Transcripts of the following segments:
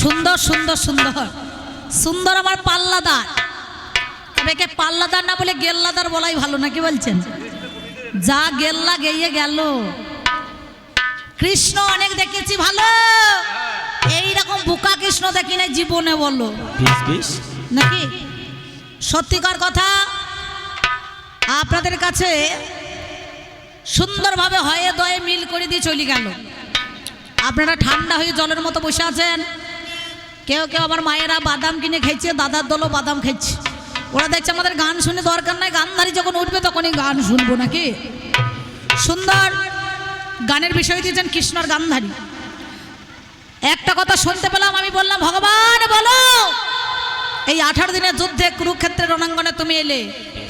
সুন্দর সুন্দর সুন্দর সুন্দর আমার পাল্লাদার। তবে কে পাল্লাদার না বলে গেল্লাদার বলাই ভালো, নাকি বলছেন? যা গেল্লা গেয়ে গেল। কৃষ্ণ অনেক দেখেছি ভালো, এইরকম বোকা কৃষ্ণ দেখি না জীবনে, বলো নাকি? সত্যিকার কথা আপনাদের কাছে সুন্দরভাবে হয়ে দয়ে মিল করে দিয়ে চলে গেল। আপনারা ঠান্ডা হয়ে জলের মতো বসে আছেন। কেউ কেউ আমার মায়েরা বাদাম কিনে খেয়েছে, দাদার দলও বাদাম খেয়েছে। ওরা দেখছে আমাদের গান শুনে দরকার নাই, গানধারী যখন উঠবে তখনই গান শুনবো, নাকি? সুন্দর গানের বিষয় দিয়েছেন কৃষ্ণর গানধারী। একটা কথা শুনতে পেলাম, আমি বললাম ভগবান বলো, এই 18 দিনের যুদ্ধে কুরুক্ষেত্রের রণাঙ্গনে তুমি এলে,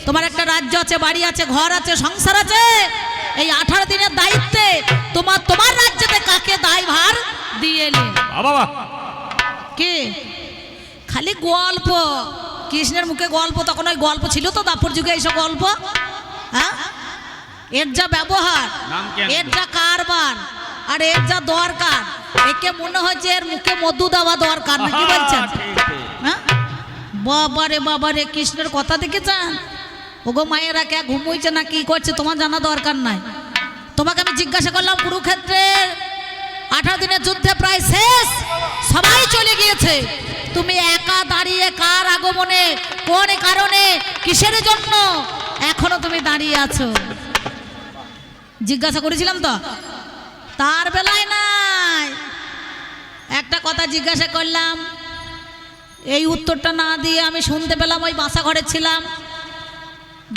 তোমার একটা রাজ্য আছে, বাড়ি আছে, ঘর আছে, সংসার আছে। এই 18 দিনের দায়িত্বে তোমার রাজ্যতে কাকে দায়ভার দিয়ে এলে? বাবা কে? খালি গল্প, কৃষ্ণের মুখে গল্প। তখন ওই গল্প ছিল তো দাপর যুগে এইসব গল্প? হ্যাঁ, এর যা ব্যবহার, এর যা কারবার, আর এর যা দরকার, একে মনে হচ্ছে এর মুখে মধু দেওয়া দরকার, নাকি বলছেন? হ্যাঁ, বাবারে বাবারে, কৃষ্ণের কথা দেখেছেন? ওগো মায়েরা কে ঘুমোইছে না কি করছে তোমার জানা দরকার নাই। তোমাকে আমি জিজ্ঞাসা করলাম, কুরুক্ষেত্রের 18 দিনের যুদ্ধে প্রায় শেষ, সবাই চলে গিয়েছে, তুমি একা দাঁড়িয়ে কার আগমনে, কোন কারণে, কিসের জন্য এখনো তুমি দাঁড়িয়ে আছো? জিজ্ঞাসা করেছিলাম তো, তার বেলায় নাই। একটা কথা জিজ্ঞাসা করলাম, এই উত্তরটা না দিয়ে আমি শুনতে পেলাম ওই বাসা ঘরে ছিলাম,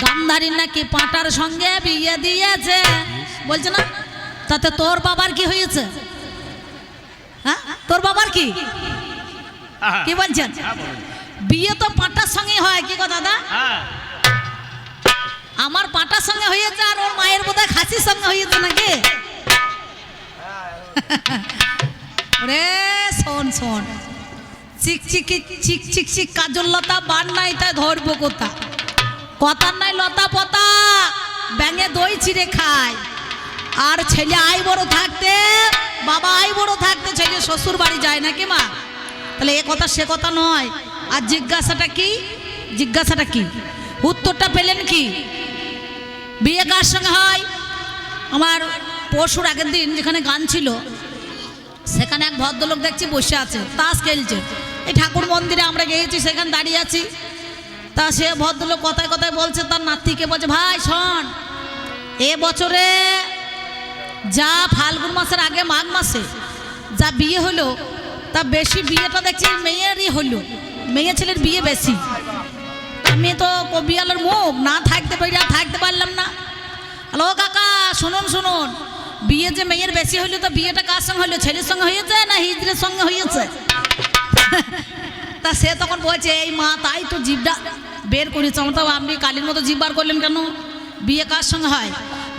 গান্ধারীর নাকি পাঁটার সঙ্গে বিয়ে দিয়েছে, বলছে না? তাতে তোর বাবার কি হয়েছে? হ্যাঁ, তোর বাবার কি কি বলছেন? বিয়ে তো পাঁটার সঙ্গে হয়, কি কথা দাদা? আমার পাঁটার সঙ্গে হয়েছে, আর ওর মায়ের বোধহয় খাসির সঙ্গে হয়েছে, নাকি? রে শোন শোন, চিকচিকি চিকচিক কাজল লতা বান নাই, তাই ধরবো কোথা? কথার নাই লতা পতা, ব্যাঙে দই চিড়ে খায়। আর ছেলে আই বড় থাকতে, বাবা আই বড় থাকতে ছেলে শ্বশুর বাড়ি যায়, নাকি মা? তাহলে এ কথা সে কথা নয়। আর জিজ্ঞাসাটা কি? জিজ্ঞাসাটা কি? উত্তরটা পেলেন কি? বিয়ে কার সঙ্গে হয়? আমার পরশুর আগের দিন যেখানে গান ছিল, সেখানে এক ভদ্রলোক দেখছি বসে আছে, তাস খেলছে। এই ঠাকুর মন্দিরে আমরা গিয়েছি, সেখানে দাঁড়িয়ে আছি। তা সে ভদ্রলোক কথায় কথায় বলছে তার নাতিকে, বলছে ভাই শোন, এ বছরে যা ফাল্গুন মাসের আগে মাঘ মাসে যা বিয়ে হলো, তা বেশি বিয়েটা দেখছি মেয়েরই হলো, মেয়ে ছেলের বিয়ে বেশি। আমি তো কবিয়ালের মুখ না থাকতে পারলাম না। হ্যালো কাকা, শুনুন শুনুন, বিয়ে যে মেয়ের বেশি হলো, তো বিয়েটা কার সঙ্গে হলো? ছেলের সঙ্গে হয়েছে না হিজড়ের সঙ্গে হয়েছে? তা সে তখন বলছে, এই মা তাই তো জিভটা বের করেছে। তো আপনি কালির মতো জিভ বার করলেন কেন? বিয়ে কার সঙ্গে হয়?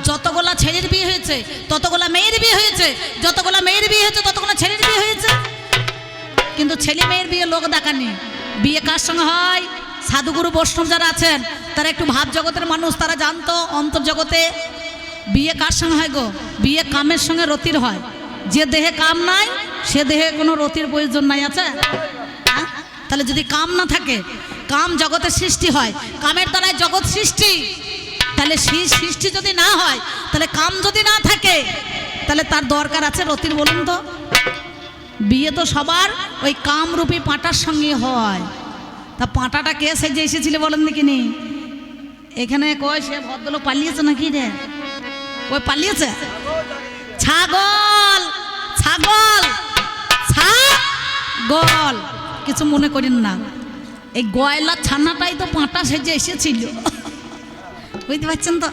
যতগুলা ছেলের বিয়ে হয়েছে ততগুলা মেয়ের বিয়ে হয়েছে, যতগুলা মেয়ের বিয়ে হয়েছে ততগুলা ছেলের বিয়ে হয়েছে। কিন্তু ছেলে মেয়ের বিয়ে লোক দেখানি। বিয়ে কার সঙ্গে হয়? সাধুগুরু বৈষ্ণব যারা আছেন তারা একটু ভাব জগতের মানুষ, তারা জানতো অন্তর্জগতে বিয়ে কার সঙ্গে হয় গো? বিয়ে কামের সঙ্গে রতির হয়। যে দেহে কাম নাই, সে দেহে কোনো রতির প্রয়োজন নাই, আছে? তাহলে যদি কাম না থাকে, কাম জগতের সৃষ্টি হয়, কামের দ্বারাই জগৎ সৃষ্টি। তাহলে সেই সৃষ্টি যদি না হয়, তাহলে কাম যদি না থাকে, তাহলে তার দরকার আছে রতির, বলুন তো? বিয়ে তো সবার ওই কামরূপী পাঁটার সঙ্গে হয়। তা পাঁটাটা কে সেজে এসেছিল বলেন দেখিনি? এখানে কয় সে ভদ্রলোক পালিয়েছে নাকি রে? ওই পালিয়েছে? ছাগল ছাগল ছাগল, কিছু মনে করেন না। এই গয়লা ছানাটাই তো পাঁটা সেজে এসেছিল, বুঝতে পারছেন তো?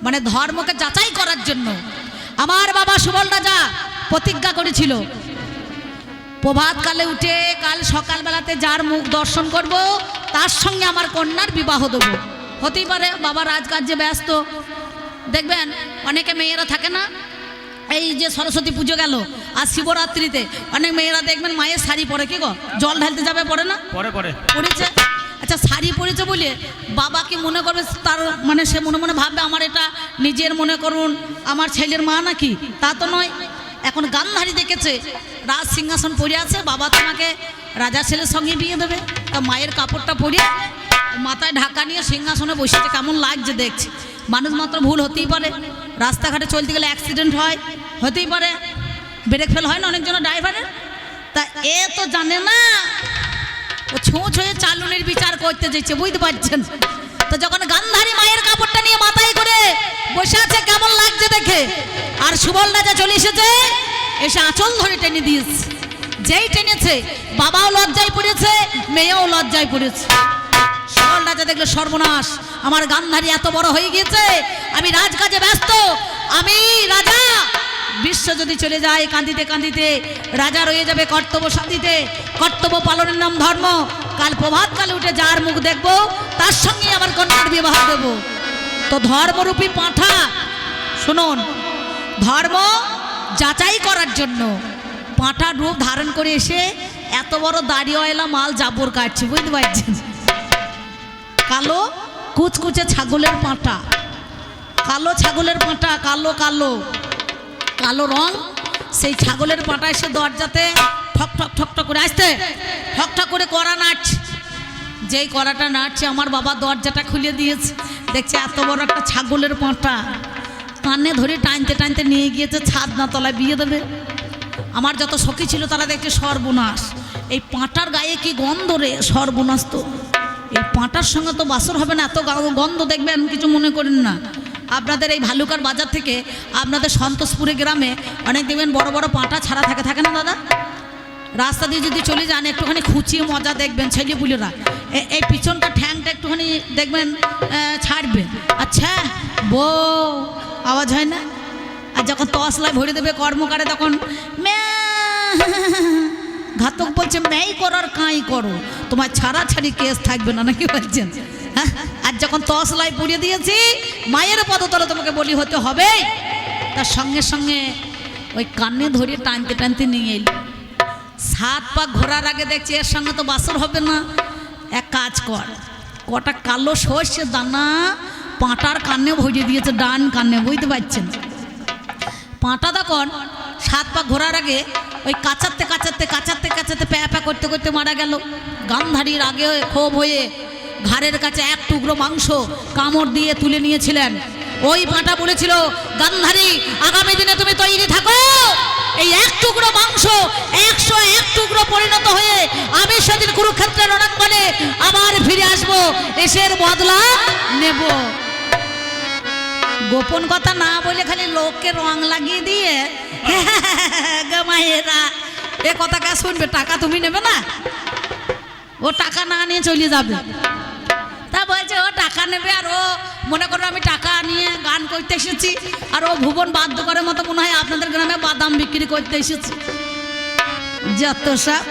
মানে ধর্মকে যাচাই করার জন্য আমার বাবা সুবল রাজা প্রতিজ্ঞা করেছিল, প্রভাতকালে উঠে কাল সকালবেলাতে যার মুখ দর্শন করব, তার সঙ্গে আমার কন্যার বিবাহ দেবো। হতেই পারে বাবা রাজকার্যে ব্যস্ত, দেখবেন অনেকে মেয়েরা থাকে না, এই যে সরস্বতী পুজো গেল আর শিবরাত্রিতে অনেক মেয়েরা দেখবেন মায়ের শাড়ি পরে, কি গো জল ঢালতে যাবে, পরে না? পরেছে। আচ্ছা, শাড়ি পরেছে বলে বাবা কি মনে করবে? তার মানে সে মনে মনে ভাববে আমার এটা নিজের, মনে করুন আমার ছেলের মা নাকি? তা তো নয়। এখন গান্ধারী দেখেছে রাজ সিংহাসন পড়ে আছে, বাবা তোমাকে রাজার ছেলের সঙ্গে বিয়ে দেবে। তা মায়ের কাপড়টা পরিয়ে মাথায় ঢাকা নিয়ে সিংহাসনে বসেছে, কেমন লাগছে দেখছি। মানুষ মাত্র ভুল হতেই পারে, রাস্তাঘাটে চলতে গেলে অ্যাক্সিডেন্ট হয়, হতেই পারে, ব্রেক ফেল হয় না অনেকজন ড্রাইভারের। তা এ তো জানে না, ও ছোঁচ হয়ে চালুনের বিচার করতে যেছে, বুঝতে পারছেন। তো যখন গান্ধারী মায়ের কাপড়টা নিয়ে মাথায় করে বসে আছে, কেমন লাগছে দেখে। আর সুবল রাজা চলে এসেছে, এসে আঁচল ধরে টেনে দিয়েছে। যেই টেনেছে বাবাও লজ্জায় পড়েছে, মেয়েও লজ্জায় পড়েছে। সুবল রাজা দেখলো সর্বনাশ, আমার গান্ধারী এত বড় হয়ে গিয়েছে, আমি রাজকাজে ব্যস্ত, আমি রাজা। বিশ্ব যদি চলে যায় কাঁদিতে কাঁদিতে, রাজা রয়ে যাবে কর্তব্য সাধিতে। কর্তব্য পালনের নাম ধর্ম। কাল প্রভাত কালে উঠে যার মুখ দেখবো, তার সঙ্গে আমার কন্যার বিবাহ দেব। তো ধর্মরূপী পাঁঠা, শুনুন, ধর্ম যাচাই করার জন্য পাঁঠার রূপ ধারণ করে এসে এত বড় দাড়িওয়ালা মাল জাবর কাটছে, বুঝতে পারছেন। কালো কুচকুচে ছাগলের পাঁঠা, কালো ছাগলের পাঁঠা, কালো কালো কালো রং, সেই ছাগলের পাঁঠা এসে দরজাতে ঠক ঠক ঠক ঠক করে আসতে, ঠক ঠক করে কড়া নাড়ছে। যেই কড়াটা নাড়ছে, আমার বাবা দরজাটা খুলে দিয়েছে, দেখছে এত বড় একটা ছাগলের পাঁঠা, কানে ধরে টানতে টানতে নিয়ে গিয়েছে ছাদ না তলায় বিয়ে দেবে। আমার যত সখী ছিল তারা দেখছে সর্বনাশ, এই পাঁঠার গায়ে কি গন্ধ রে, সর্বনাশ। তো এই পাঁঠার সঙ্গে তো বাসর হবে না, এত গন্ধ দেখবেন, কিছু মনে করেন না। আপনাদের এই ভালুকার বাজার থেকে আপনাদের সন্তোষপুরে গ্রামে অনেক দেখবেন বড় বড় পাঁঠা ছাড়া থাকে না দাদা? রাস্তা দিয়ে যদি চলে যান একটুখানি খুঁচিয়ে মজা দেখবেন ছেলেপুলেরা, এই পিছনটা ঠ্যাংটা একটুখানি দেখবেন ছাড়বে। আচ্ছা বউ আওয়াজ হয় না? আর যখন তসলায় ভরে দেবে কর্মকারে, তখন ঘাতক বলছে মেই করার কাঁই করো, তোমার ছাড়াছাড়ি কেস থাকবে না, নাকি বলছেন? হ্যাঁ, আর যখন তসলাই পুড়িয়ে দিয়েছি, মায়ের পদতলে তোমাকে বলি হতে হবে, তার সঙ্গে সঙ্গে ওই কানে ধরে টানতে টানতে নিয়ে এলি। 7 পা ঘোরার আগে দেখছি এর সঙ্গে তো বাসর হবে না, এক কাজ কর, কটা কালো সর্ষে দানা পাঁটার কানে ভরিয়ে দিয়েছে, ডান কানে, বুঝতে পারছেন। পাঁটা তখন 7 পা ঘোরার আগে ওই কাচাতে কাচাতে কাচাতে কাচাতে প্যা প্যা করতে করতে মারা গেল। গান্ধারীর আগে ক্ষোভ হয়ে ঘাড়ের কাছে এক টুকরো মাংস কামড় দিয়ে তুলে নিয়েছিলেন। ওই পাঁটা বলেছিল, গান্ধারী আগামী দিনে তুমি তৈরি থাকো, এই এক টুকরো মাংস 101 টুকরো পরিণত হয়ে আমি সেদিন কুরুক্ষেত্রের রণাঙ্গনে আবার ফিরে আসবো, এসের বদলা নেব। গোপন কথা না বলে খালি লোককে রং লাগিয়ে দিয়ে মায়েরা এ কথা কে শুনবে? টাকা তুমি নেবে না, ও টাকা না নিয়ে চলে যাবে। তা বলছে ও টাকা নেবে, আর ও মনে করো আমি টাকা নিয়ে গান করতে এসেছি, আর ও ভুবন বাধ্য করে মতো মনে হয় আপনাদের গ্রামে বাদাম বিক্রি করতে এসেছি। যত সব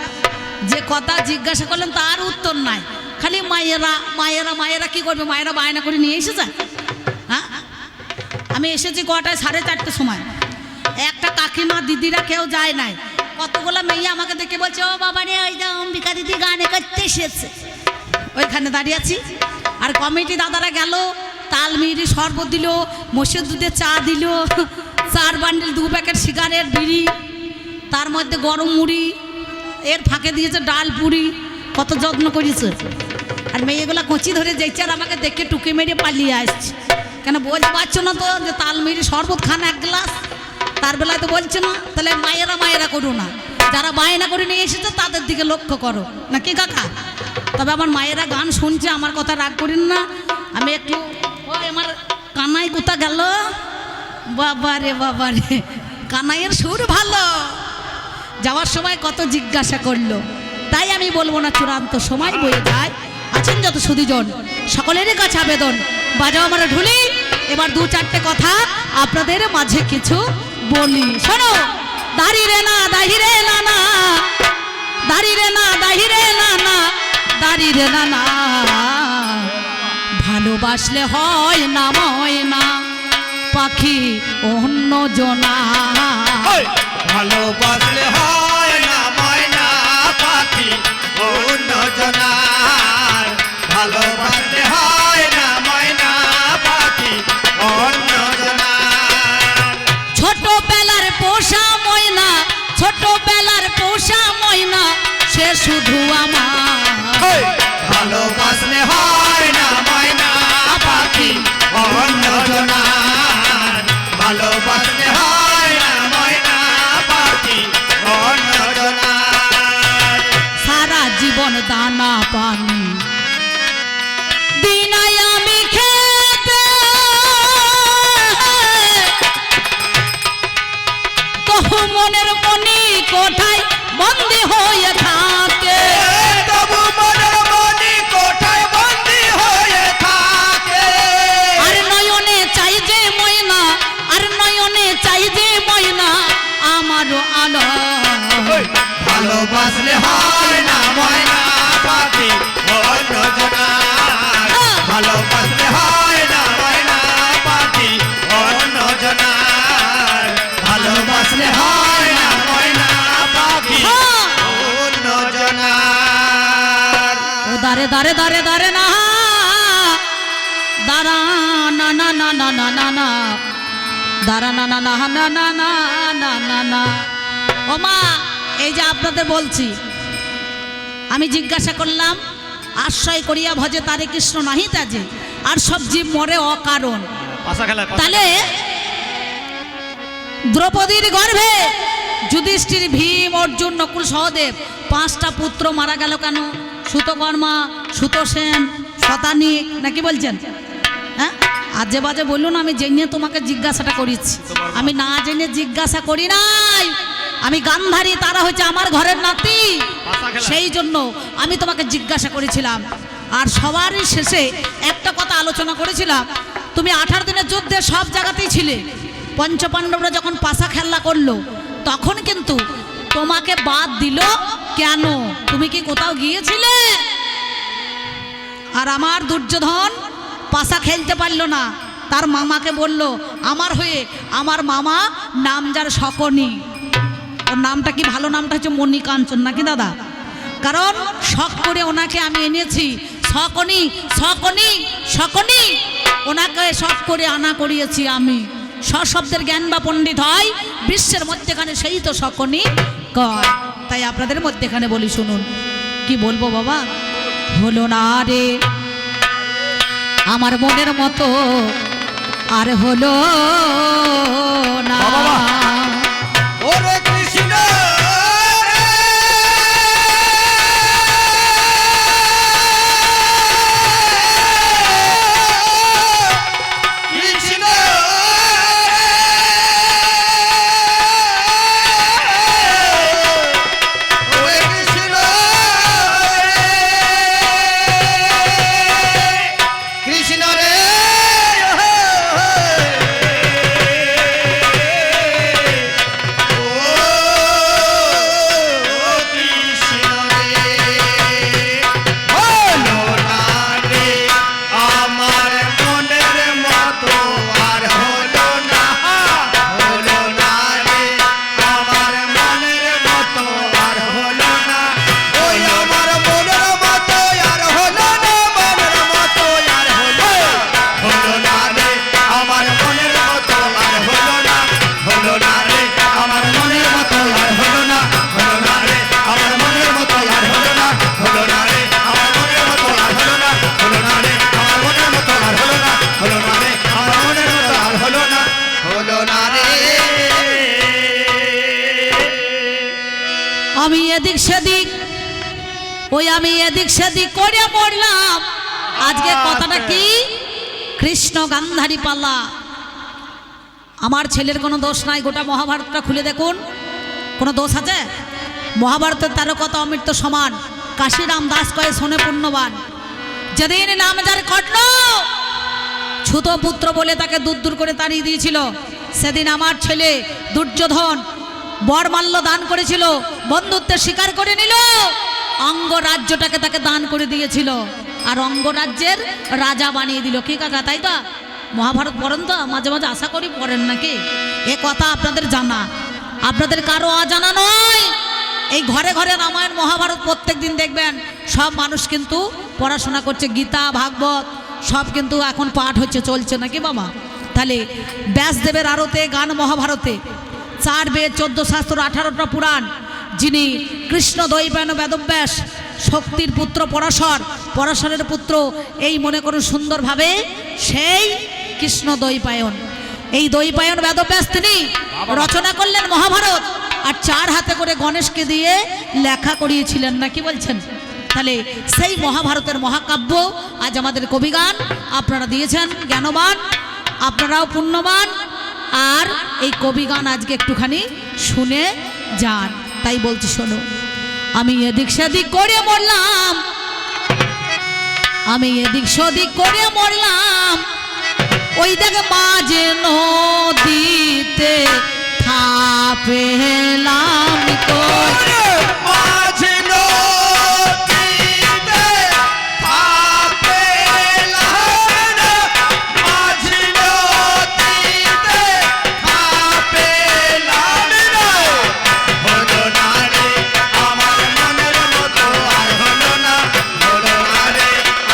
যে কথা জিজ্ঞাসা করলেন তার উত্তর নাই, খালি মায়েরা মায়েরা মায়েরা কি করবে, মায়েরা বায়না করে নিয়ে এসেছে। হ্যাঁ, আমি এসেছি কটায়, 4:30 সময়। একটা কাকিমা দিদিরা কেউ যায় নাই, কতগুলো মেয়ে আমাকে দেখে বলছে ও বাবা রে, ওই যে অম্বিকা দিদি গানে করতে এসেছে। ওইখানে দাঁড়িয়ে আছি, আর কমিটি দাদারা গেল, তালমিরি শরবত দিল, মসুর দুধে চা দিল, 4 বান্ডিল 2 প্যাকেট সিগারেট বিড়ি, তার মধ্যে গরম মুড়ি, এর ফাঁকে দিয়েছে ডাল পুরি, কত যত্ন করেছে। আর মেয়েগুলো কচি ধরে যেছে, আর আমাকে দেখে টুকি মেরে পালিয়ে আসছে। কেন বলতে পারছো না তো যে তালমিরি শরবত খান 1 গ্লাস? তার বেলায় তো বলছে না। তাহলে মায়েরা মায়েরা করো না, যারা বায়না করে নিয়ে এসেছে তাদের দিকে লক্ষ্য করো, নাকি কাকা? তবে আমার মায়েরা গান শুনছে, আমার কথা রাগ করেন না। আমি একটু ওই আমার কানাই কোথা গেল, বাবারে বাবারে, কানাইয়ের সুর ভালো, যাওয়ার সময় কত জিজ্ঞাসা করলো। তাই আমি বলবো না, চূড়ান্ত সময় বয়ে যায়। আছেন যত সুধীজন, সকলেরই কাছে আবেদন, বাজাও আমার ঢুলি, এবার 2-4টে কথা আপনাদের মাঝে কিছু বলি। শোনো, দাঁড়িয়ে না দাহিরে না না, দাঁড়িয়ে না দাহিরে না না, দাঁড়িয়ে না না, ভালোবাসলে হয় না ময়না পাখি অন্য জনা, ভালোবাসলে হয় না ময়না পাখি অন্য জনা, ভালোবাসলে হয় না ময়না পাখি অন্য জনা। ছোটবেলার পোষা ময়না, ছোটবেলার শুধু আমার। ভালোবাসলে হয় না ময়না পাখি অন্য জনার, ভালোবাসলে হয় না ময়না পাখি অন্য জনার। সারা জীবন দানা পানি দিনাই আমি খেতে, তবু মনের মনি কোঠায় বন্দি হয়ে থাকে। তবু মনের মনি কোঠায় বন্দি হয়ে থাকে। আর নয়নে চাই যে ময়না, আর নয়নে চাই যে ময়না আমারও আলো। ভালোবাসলে হয় না ময়না পাখি অন্য জনার, ভালোবাসলে হয় না ময়না পাখি অন্য জনার, ভালোবাসলে হয় না ময়না পাখি অন্য জনার। ও দারে দারে দারে দারে না দাঁড়া না না না না না না না দাঁড়া না না না না না না না না না। ও মা, এই যে আপনাদের বলছি, আমি জিজ্ঞাসা করলাম আশ্রয় করিয়া ভজে তারে কৃষ্ণ নাহি তাজে, আর সব জীব মরে অকারণ। তাহলে দ্রৌপদীর গর্ভে যুধিষ্ঠির, ভীম, অর্জুন, নকুল, সহদেব 5টা পুত্র মারা গেল কেন? সুতকর্মা, সুতসেন, শতানিক, নাকি বলছেন? হ্যাঁ, আজে বাজে বলুন, আমি জেনে তোমাকে জিজ্ঞাসাটা করেছি, আমি না জেনে জিজ্ঞাসা করি নাই। আমি গান্ধারী, তারা হচ্ছে আমার ঘরের নাতি, সেই জন্য আমি তোমাকে জিজ্ঞাসা করেছিলাম। আর সবারই শেষে একটা কথা আলোচনা করেছিলাম, তুমি 18 দিনের যুদ্ধে সব জায়গাতেই ছিলে। পঞ্চপাণ্ডবরা যখন পাশা খেলা করলো তখন কিন্তু তোমাকে বাদ দিল কেন? তুমি কি কোথাও গিয়েছিলে? আর আমার দুর্যোধন পাশা খেলতে পারলো না, তার মামাকে বলল আমার হয়ে, আমার মামা নাম যার শকুনি, ওর নামটা কি ভালো, নামটা হচ্ছে মণিকাঞ্চন, নাকি দাদা? কারণ শখ করে ওনাকে আমি এনেছি, শকুনি শকুনি শকুনি, ওনাকে শখ করে আনা করিয়েছি আমি। শব্দের জ্ঞান বা পণ্ডিত হয় বিশ্বের মধ্যেখানে, সেই তো শকুনি কয়। তাই আপনাদের মধ্যেখানে বলি, শুনুন কি বলবো বাবা। হলো না রে আমার মনের মতো, আর হলো না। ওরে কৃষ্ণ রে, কৃষ্ণ রে, ওরে কৃষ্ণ রে, কৃষ্ণ রে, আমি এদিক সেদিক, ওই আমি এদিক সেদিক করে মরলাম। আজকে কথাটা কি? কৃষ্ণ গান্ধারী পাল্লা। আমার ছেলের কোনো দোষ নাই, গোটা মহাভারতটা খুলে দেখুন, কোনো দোষ আছে? মহাভারতের 13 কথা অমৃত সমান। কাশীরাম দাস কয়ে শোনে পুণ্যবান, যেদিন নাম যার কটল ছুতো পুত্র বলে তাকে দূর দূর করে তাড়িয়ে দিয়েছিল, সেদিন আমার ছেলে দুর্যোধন বরমাল্য দান করেছিল, বন্ধুত্বের স্বীকার করে নিল, অঙ্গরাজ্যটাকে তাকে দান করে দিয়েছিল, আর অঙ্গরাজ্যের রাজা বানিয়ে দিল। কি কাকা, তাই তো? মহাভারত পড়েন তো? মাঝে মাঝে আশা করি পড়েন নাকি? এ কথা আপনাদের জানা, আপনাদের কারো অজানা নয়। এই ঘরে ঘরে রামায়ণ মহাভারত প্রত্যেক দিন দেখবেন সব মানুষ কিন্তু পড়াশোনা করছে, গীতা ভাগবত সব কিন্তু এখন পাঠ হচ্ছে, চলছে, নাকি বাবা? তাহলে ব্যাসদেবের আরতে, গান মহাভারতে 4 বেদ, 14 শাস্ত্র, 18টা পুরাণ, যিনি কৃষ্ণ দৈপায়ন বেদব্যাস, শক্তির পুত্র পরাশর, পরাশরের পুত্র, এই মনে করুন সুন্দরভাবে সেই কৃষ্ণ দৈপায়ন। এই দৈপায়ন বেদব্যাস তিনি রচনা করলেন মহাভারত, আর 4 হাতে করে গণেশকে দিয়ে লেখা করিয়েছিলেন, না কি বলছেন? তাহলে সেই মহাভারতের মহাকাব্য আজ আমাদের কবিগান আপনারা দিয়েছেন, জ্ঞানবান, আপনারাও পুণ্যবান। আর এই কবিগান আজকে একটুখানি শুনে যান, তাই বলছি শোনো। আমি এদিক সেদিক করে মরলাম, আমি এদিক সেদিক করে মরলাম, ওই দেখে মাঝে নদীতে থাপেলাম তো। মাঝে নদীতে থাপেলাম, মাঝে নদীতে থাপেলাম, হলো না রে আমার মনের মতো আর হলো না, হলো না রে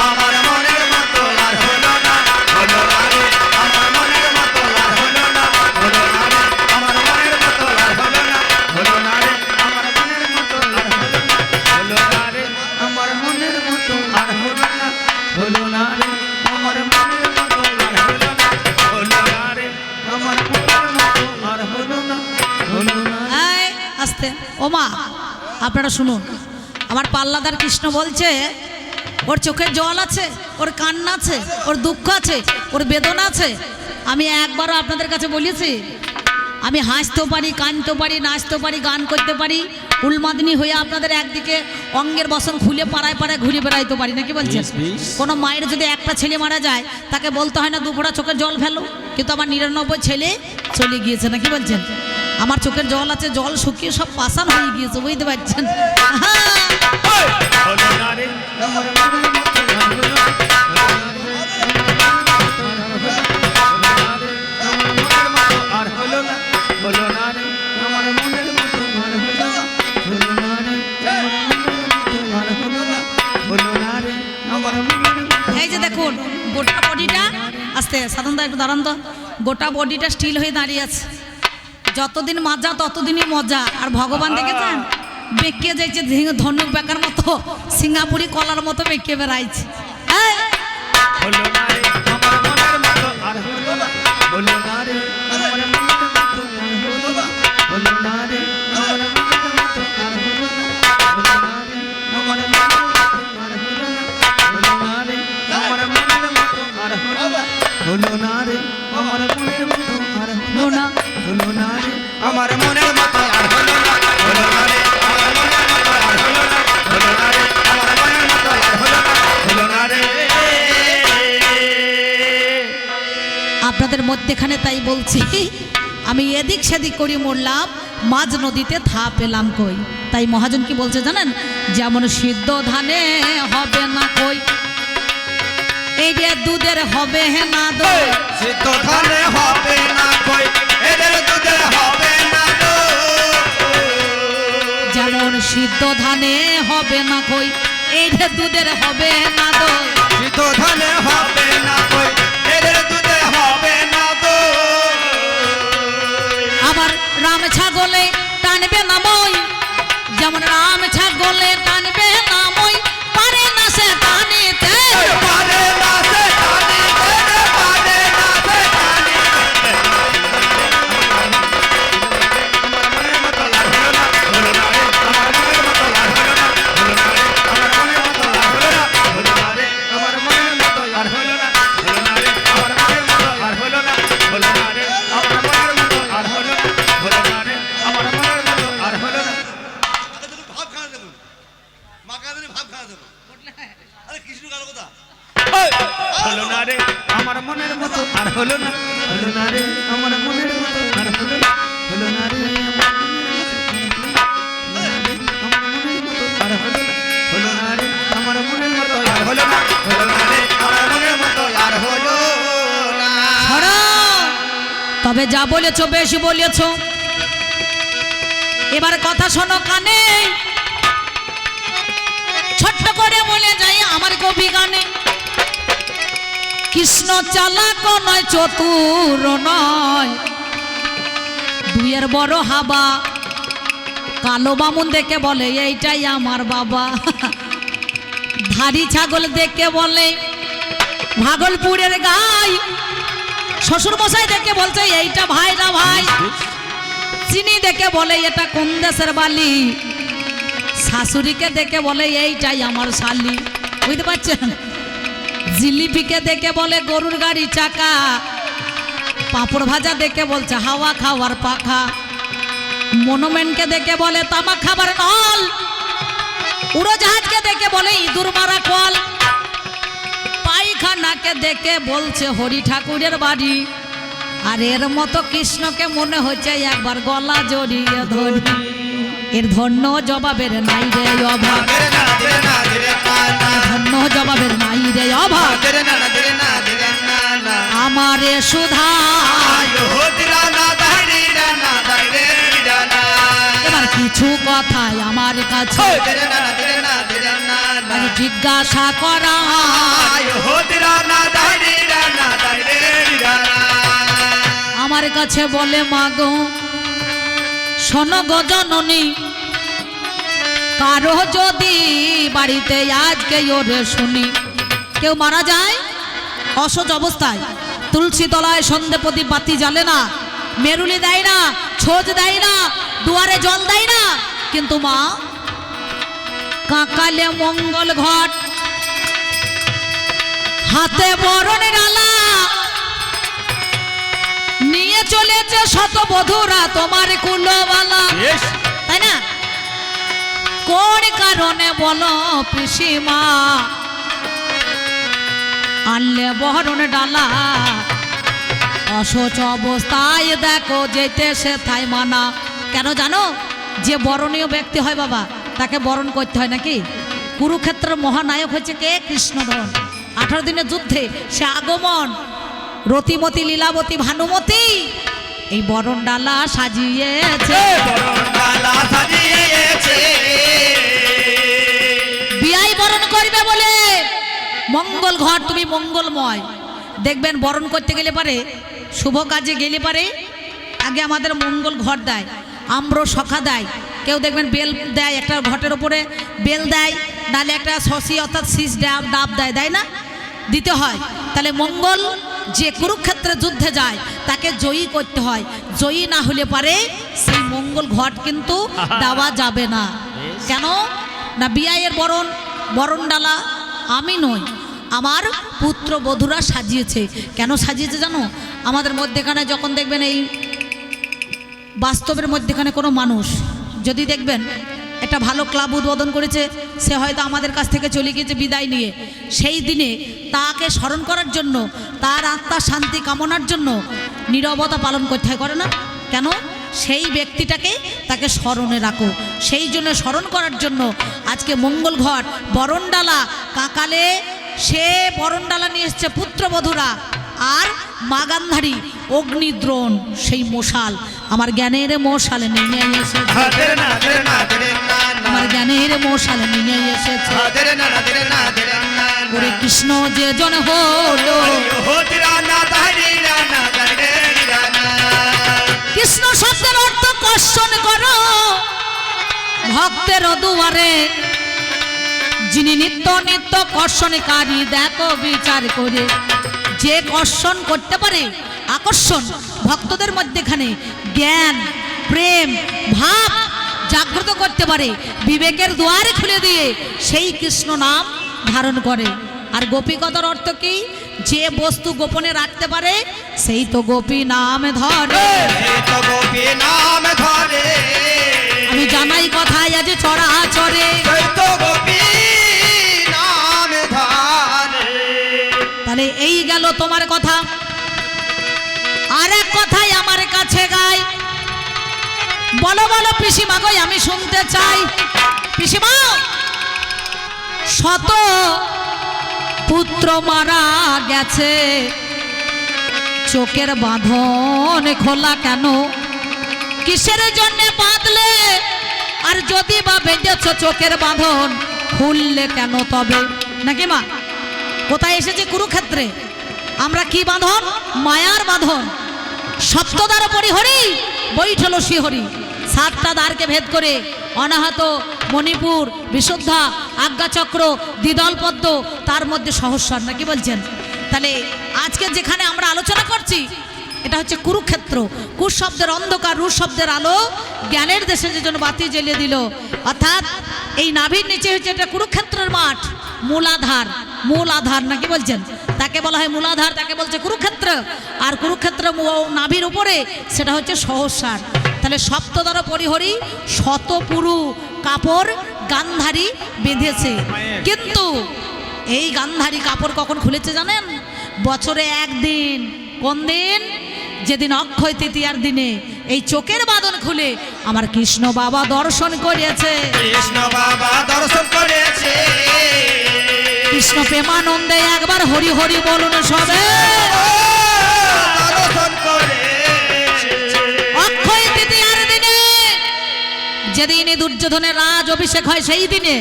আমার মনের মতো আর হলো না, হলো না রে আমার মনের মতো আর হলো না, হলো না রে আমার মনের মতো আর হলো না, হলো না রে আমার মনের মতো আর হলো না, হলো না রে আমার মনের মতো আর হলো না, হলো না রে আমার মনের মতো আর হলো না, হলো না রে আমার মনের মতো আর হলো না, হলো না। এই আস্তে, ও মা আপনারা শুনুন, আমার পাল্লাদার কৃষ্ণ বলছে ওর চোখের জল আছে, ওর কান্না আছে, ওর দুঃখ আছে, ওর বেদনা আছে। আমি একবারও আপনাদের কাছে বলেছি আমি হাসতেও পারি, কাঁদতেও পারি, নাচতেও পারি, গান করতে পারি, উলমাদিনী হয়ে আপনাদের একদিকে অঙ্গের বসন খুলে পাড়ায় পাড়ায় ঘুরে বেড়াইতে পারি, নাকি বলছেন? কোনো মায়ের যদি একটা ছেলে মারা যায় তাকে বলতে হয় না 2 ফোঁটা চোখের জল ফেলো, কিন্তু আমার 99 ছেলে চলে গিয়েছে, নাকি বলছেন? আমার চোখের জল আছে, জল শুকিয়ে সব পাষাণ হয়ে গিয়েছে, বুঝতে পারছেন? হলো না রে আমার মনের মতো আর হলো না, হলো না রে আমার মনের মতো আর হলো না, হলো না রে আমার মনের মতো আর হলো না, হলো না রে আমার মনের মতো। এই যে দেখুন গোটা বডিটা, আস্তে সাধন দা একটু দাঁড়ান তো, গোটা বডিটা স্টিল হয়ে দাঁড়িয়ে আছে। যতদিন মাজা ততদিনই মজা। আর ভগবান দেখেছেন বেঁকে যাইছে, ধনুক বেকার মতো, সিঙ্গাপুরি কলার মতো বেঁকে বেড়াইছে। এই, হলো না রে আমার মনের মতো আর হলো না, হলো না রে আমার মনের মতো আর হলো না, হলো না রে আমার মনের মতো আর হলো না, হলো না রে আমার মনের মতো আর হলো না, হলো না রে আমার মনের মতো আর হলো না, হলো না রে আমার মনের মতো আর হলো না, হলো না রে আমার মনের মতো আর হলো না, হলো না রে আমার মনের মতো আর হলো না, হলো না রে আমার মনের মতো আর হলো না, হলো না রে। আপনাদের মধ্যেখানে তাই বলছি, আমি এদিক সেদিক করে মরলাম, মাঝ নদীতে থা পেলাম কই। তাই মহাজন কি বলছে জানেন? যেমন সিদ্ধ ধানে হবে না কই, এই যে দুধের হবে না দই, সিদ্ধ ধানে হবে না কই, এদের দুধে হবে না দই। যেমন সিদ্ধ ধানে হবে না কই, এই যে দুধের হবে না দই। সিদ্ধ ধানে হবে না কই, এদের দুধে হবে না দই। আবার রাম ছাগলে টানবে না মই, যেমন রাম ছাগলে টানবে না মই, পারে না সে টানিতে। পারে না সে টানিতে, পারে না সে টানিতে। আমার মনের মতো আর হলো না, হলো না রে আমার মনের মতো আর হলো না, হলো না রে আমার মনের মতো আর হলো না, হলো না রে আমার মনের মতো আর হলো না, হলো না রে আমার মনের মতো আর হলো না, হলো না রে আমার মনের মতো আর হলো না, হলো না রে আমার মনের মতো আর হলো না। ভাব খাওয়া দেবো, মা কাঁদে ভাব খাওয়া দেবো। আরে কৃষ্ণ কালো কথা, হলো না রে আমার মনের মতো আর হলো না, হলো না রে আমার মনের মতো আর হলো না, হলো না রে আমার মনের মতো আর হলো না, হলো না রে আমার মনের মতো আর হলো না, হলো না রে আমার মনের মতো আর হলো না। ধরো, তবে যা বলেছো বেশি বলেছো, এবার কথা শোনো কানে, ছোট্ট করে বলে যাই আমার কবি গানে। কৃষ্ণ চালাক নয়, চতুর নয়, দুইয়ের বড় হাবা, কালো বামুন দেখে বলে এইটাই আমার বাবা। ধাড়ি ছাগল দেখে বলে ভাগলপুরের গাই। শ্বশুর মশাই দেখে বলছে এইটা ভাই না ভাই। চিনি দেখে বলে এটা কোন দেশের বালি। শাশুড়িকে দেখে বলে এইটাই আমার শালি। বুঝতে পারছেন? জিলিপিকে দেখে বলে গরুর গাড়ি চাকা। পাঁপড় ভাজা দেখে বলছে হাওয়া খাওয়ার পাখা। মনুমেন্টকে দেখে বলে তামাক খাবার নল। উড়োজাহাজকে দেখে বলে ইঁদুর মারা কল। পায়খানাকে দেখে বলছে হরি ঠাকুরের বাড়ি। আর এর মতো কৃষ্ণকে মনে হচ্ছে একবার গলা জড়িয়ে ধরি। এর ধন্য জবাবের নাই রে অভাব। ধন্য জবাবের নাই রে অভাব। আমারে সুধা এবার কিছু কথাই আমার কাছে জিজ্ঞাসা করা। আমার কাছে বলে মাগো শোনো গো জননী, কারো যদি বাড়িতে আজকে ওরে শুনি কেউ মারা যায় অসহজ অবস্থায়, তুলসী তলায় সন্ধে প্রদীপ বাতি জ্বালে না, মেরুলি দেয় না, ছোজ দেয় না, দুয়ারে জল দেয় না, কিন্তু মা কাকালে মঙ্গল ঘট হাতে বরণ ডালা নিয়ে চলেছে শত বধুরা তোমার কুলবালা। তাই না? কোন কারণে বলো পিসিমা আনলে বরণ ডালা? অসহজ অবস্থায় দেখো যেতে সে থাই মানা। কেন জানো? যে বরণীয় ব্যক্তি হয় বাবা তাকে বরণ করতে হয় নাকি? কুরুক্ষেত্রের মহানায়ক হচ্ছে কে? কৃষ্ণধন। 18 দিনের যুদ্ধে সে আগমন, রতিমতী, লীলাবতী, ভানুমতী এই বরণ ডালা সাজিয়েছে। বিয়াই বরণ করবে বলে মঙ্গল ঘর, তুমি মঙ্গলময়। দেখবেন বরণ করতে গেলে পারে, শুভ কাজে গেলে পারে আগে আমাদের মঙ্গল ঘর দেয়, আম্র সখা দেয়, কেউ দেখবেন বেল দেয়, একটা ঘটের ওপরে বেল দেয়, নাহলে একটা শশী অর্থাৎ শীষ ডাব দেয়, দেয় না? দিতে হয়। তাহলে মঙ্গল যে কুরুক্ষেত্রে যুদ্ধে যায় তাকে জয়ী করতে হয়। জয়ী না হলে পারে সেই মঙ্গল ঘট কিন্তু দেওয়া যাবে না। কেন না? বিয়ায়ের বরণ ডালা আমি নই, আমার পুত্র বধূরা সাজিয়েছে। কেন সাজিয়েছে জানো? আমাদের মধ্যেখানে যখন দেখবেন এই বাস্তবের মধ্যেখানে কোনো মানুষ যদি দেখবেন একটা ভালো ক্লাব উদ্বোধন করেছে, সে হয়তো আমাদের কাছ থেকে চলে গিয়েছে বিদায় নিয়ে, সেই দিনে তাকে স্মরণ করার জন্য, তার আত্মার শান্তি কামনার জন্য নীরবতা পালন করতে হয়, করে না? কেন? সেই ব্যক্তিটাকে তাকে স্মরণে রাখো। সেই জন্য স্মরণ করার জন্য আজকে মঙ্গল ঘট বরণডালা কাকালে সে বরণডালা নিয়ে এসছে পুত্রবধূরা, আর মাগান্ধারী অগ্নিদ্রোণ সেই মশাল আমার জ্ঞানের মশাল নিয়ে এসেছে। আমার জ্ঞানের মশাল নিয়ে এসেছে। ওরে কৃষ্ণ যে জন হলো, কৃষ্ণ শব্দের অর্থ কর্ষণ করো ভক্তের দুয়ারে, যিনি নিত্য নিত্য কর্ষণকারী দেখো বিচার করে। যে কর্ষণ করতে পারে, আকর্ষণ ভক্তদের মধ্যেখানে জ্ঞান, প্রেম, ভাব জাগ্রত করতে পারে, বিবেকের দুয়ারে খুলে দিয়ে সেই কৃষ্ণ নাম ধারণ করে। আর গোপীকতার অর্থ কি? যে বস্তু গোপনে রাখতে পারে সেই তো গোপী নাম ধরে। আমি জানাই কথায় আজ চরাচরে তাহলে এই গেল তোমার কথা। আর এক কথাই আমার কাছে গায়, বলো বলো পিসিমা গো আমি শুনতে চাই। পিসিমা, শত পুত্র মারা গেছে, চোখের বাঁধন খোলা কেন? কিসের জন্য বাঁধলে? আর যদি বা বেঁধেছ চোখের বাঁধন খুললে কেন তবে? নাকি মা? কোথায় এসেছে? কুরুক্ষেত্রে। আমরা কি বাঁধন? মায়ার বাঁধন। সপ্তদার পরিহরি বৈঠল শ্রীহরি, সাতটা দ্বারকে ভেদ করে অনাহত, মণিপুর, বিশুদ্ধা, আজ্ঞাচক্র, দ্বিদল পদ্ম, তার মধ্যে সহস্র, না কি বলছেন? তাহলে আজকে যেখানে আমরা আলোচনা করছি এটা হচ্ছে কুরুক্ষেত্র। কুশ শব্দের অন্ধকার, রু শব্দের আলো, জ্ঞানের দেশে যে জন্য বাতি জ্বেলে দিল। অর্থাৎ এই নাভির নিচে হচ্ছে এটা কুরুক্ষেত্রের মাঠ, মূলাধার, মূল আধার, নাকি বলছেন? তাকে বলা হয় মূলাধার, তাকে বলছে কুরুক্ষেত্র। আর কুরুক্ষেত্র নাভির উপরে সেটা হচ্ছে সহস্রার। তাহলে সপ্তদর পরিহরি শতপুরু কাপড় গান্ধারী বেঁধেছে, কিন্তু এই গান্ধারী কাপড় কখন খুলেছে জানেন? বছরে একদিন। কোন দিন? যেদিন অক্ষয় তৃতীয়ার দিনে এই চোখের বাঁধন খুলে আমার কৃষ্ণ বাবা দর্শন করেছে। কৃষ্ণ বাবা দর্শন করেছে, কৃষ্ণ প্রেমানন্দে একবার হরি হরি বলুন সবে। দর্শন করেছে। অক্ষয় তৃতীয়ার দিনে, যেদিনে দুর্যোধনের রাজ অভিষেক হয় সেই দিনে,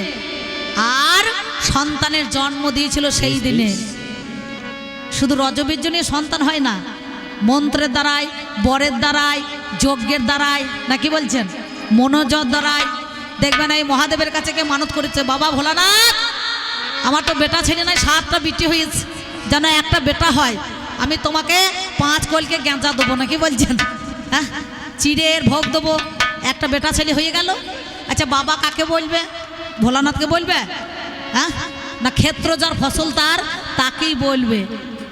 আর সন্তানের জন্ম দিয়েছিল সেই দিনে। শুধু রজবীর্য নিয়ে সন্তান হয় না, মন্ত্রের দ্বারাই, বরের দ্বারাই, যজ্ঞের দ্বারাই, নাকি বলছেন? মনোজর দ্বারাই। দেখবেন এই মহাদেবের কাছে কে মানত করেছে, বাবা ভোলানাথ আমার তো বেটা ছেলে নাই, 7টা বিটি হয়েছে, যেন একটা বেটা হয়, আমি তোমাকে 5 কলকে গেঁজা দেবো, নাকি বলছেন? হ্যাঁ, চিড়ের ভোগ দেবো, একটা বেটা ছেলে হয়ে গেল। আচ্ছা বাবা কাকে বলবে? ভোলানাথকে বলবে? হ্যাঁ, না ক্ষেত্র যার ফসল তার, তাকেই বলবে।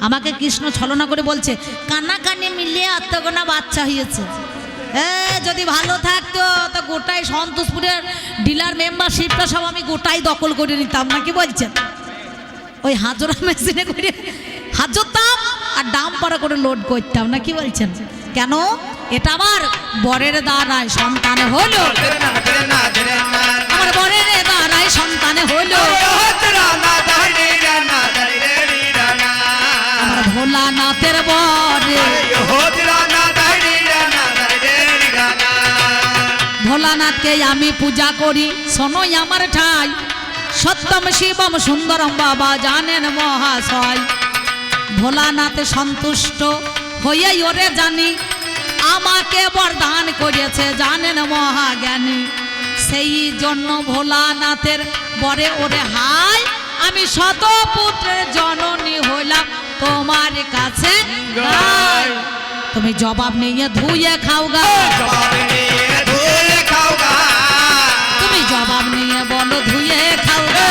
আমাকে কৃষ্ণ ছলনা করে বলছে কানা কানে মিলিয়ে অতগোনা বাচ্চা হয়েছে। যদি ভালো থাকতো তো গোটাই সন্তোষপুরের ডিলার মেম্বারশিপটা সব আমি গোটাই দখল করে নিতাম, নাকি বলছেন? ওই হাজরা মেশিনে করে হাজরতাম আর ডাম পাড়া করে লোড করতাম, নাকি বলছেন? কেন? এটা আবার বরের দ্বারাই সন্তান হলো, আমার বরের দ্বারাই সন্তান হলো, আমার ভোলানাথের বরে। ভোলানাথকে আমি পূজা করি, শোনোই আমার ঠাই, সত্যম শিবম সুন্দরম বাবা জানেন মহাশয়। ভোলানাথে সন্তুষ্ট হইয়াই ওরে জানি, আমাকে বরদান করেছে জানেন মহাজ্ঞানী। সেই জন্য ভোলানাথের বরে ওরে হাই, আমি শতপুত্রের জননী হইলাম তোমার কাছে গাই। তুমি জবাব নিয়ে ধুয়ে খাও গা, তুমি জবাব নিয়ে বলো ধুয়ে খাও গা,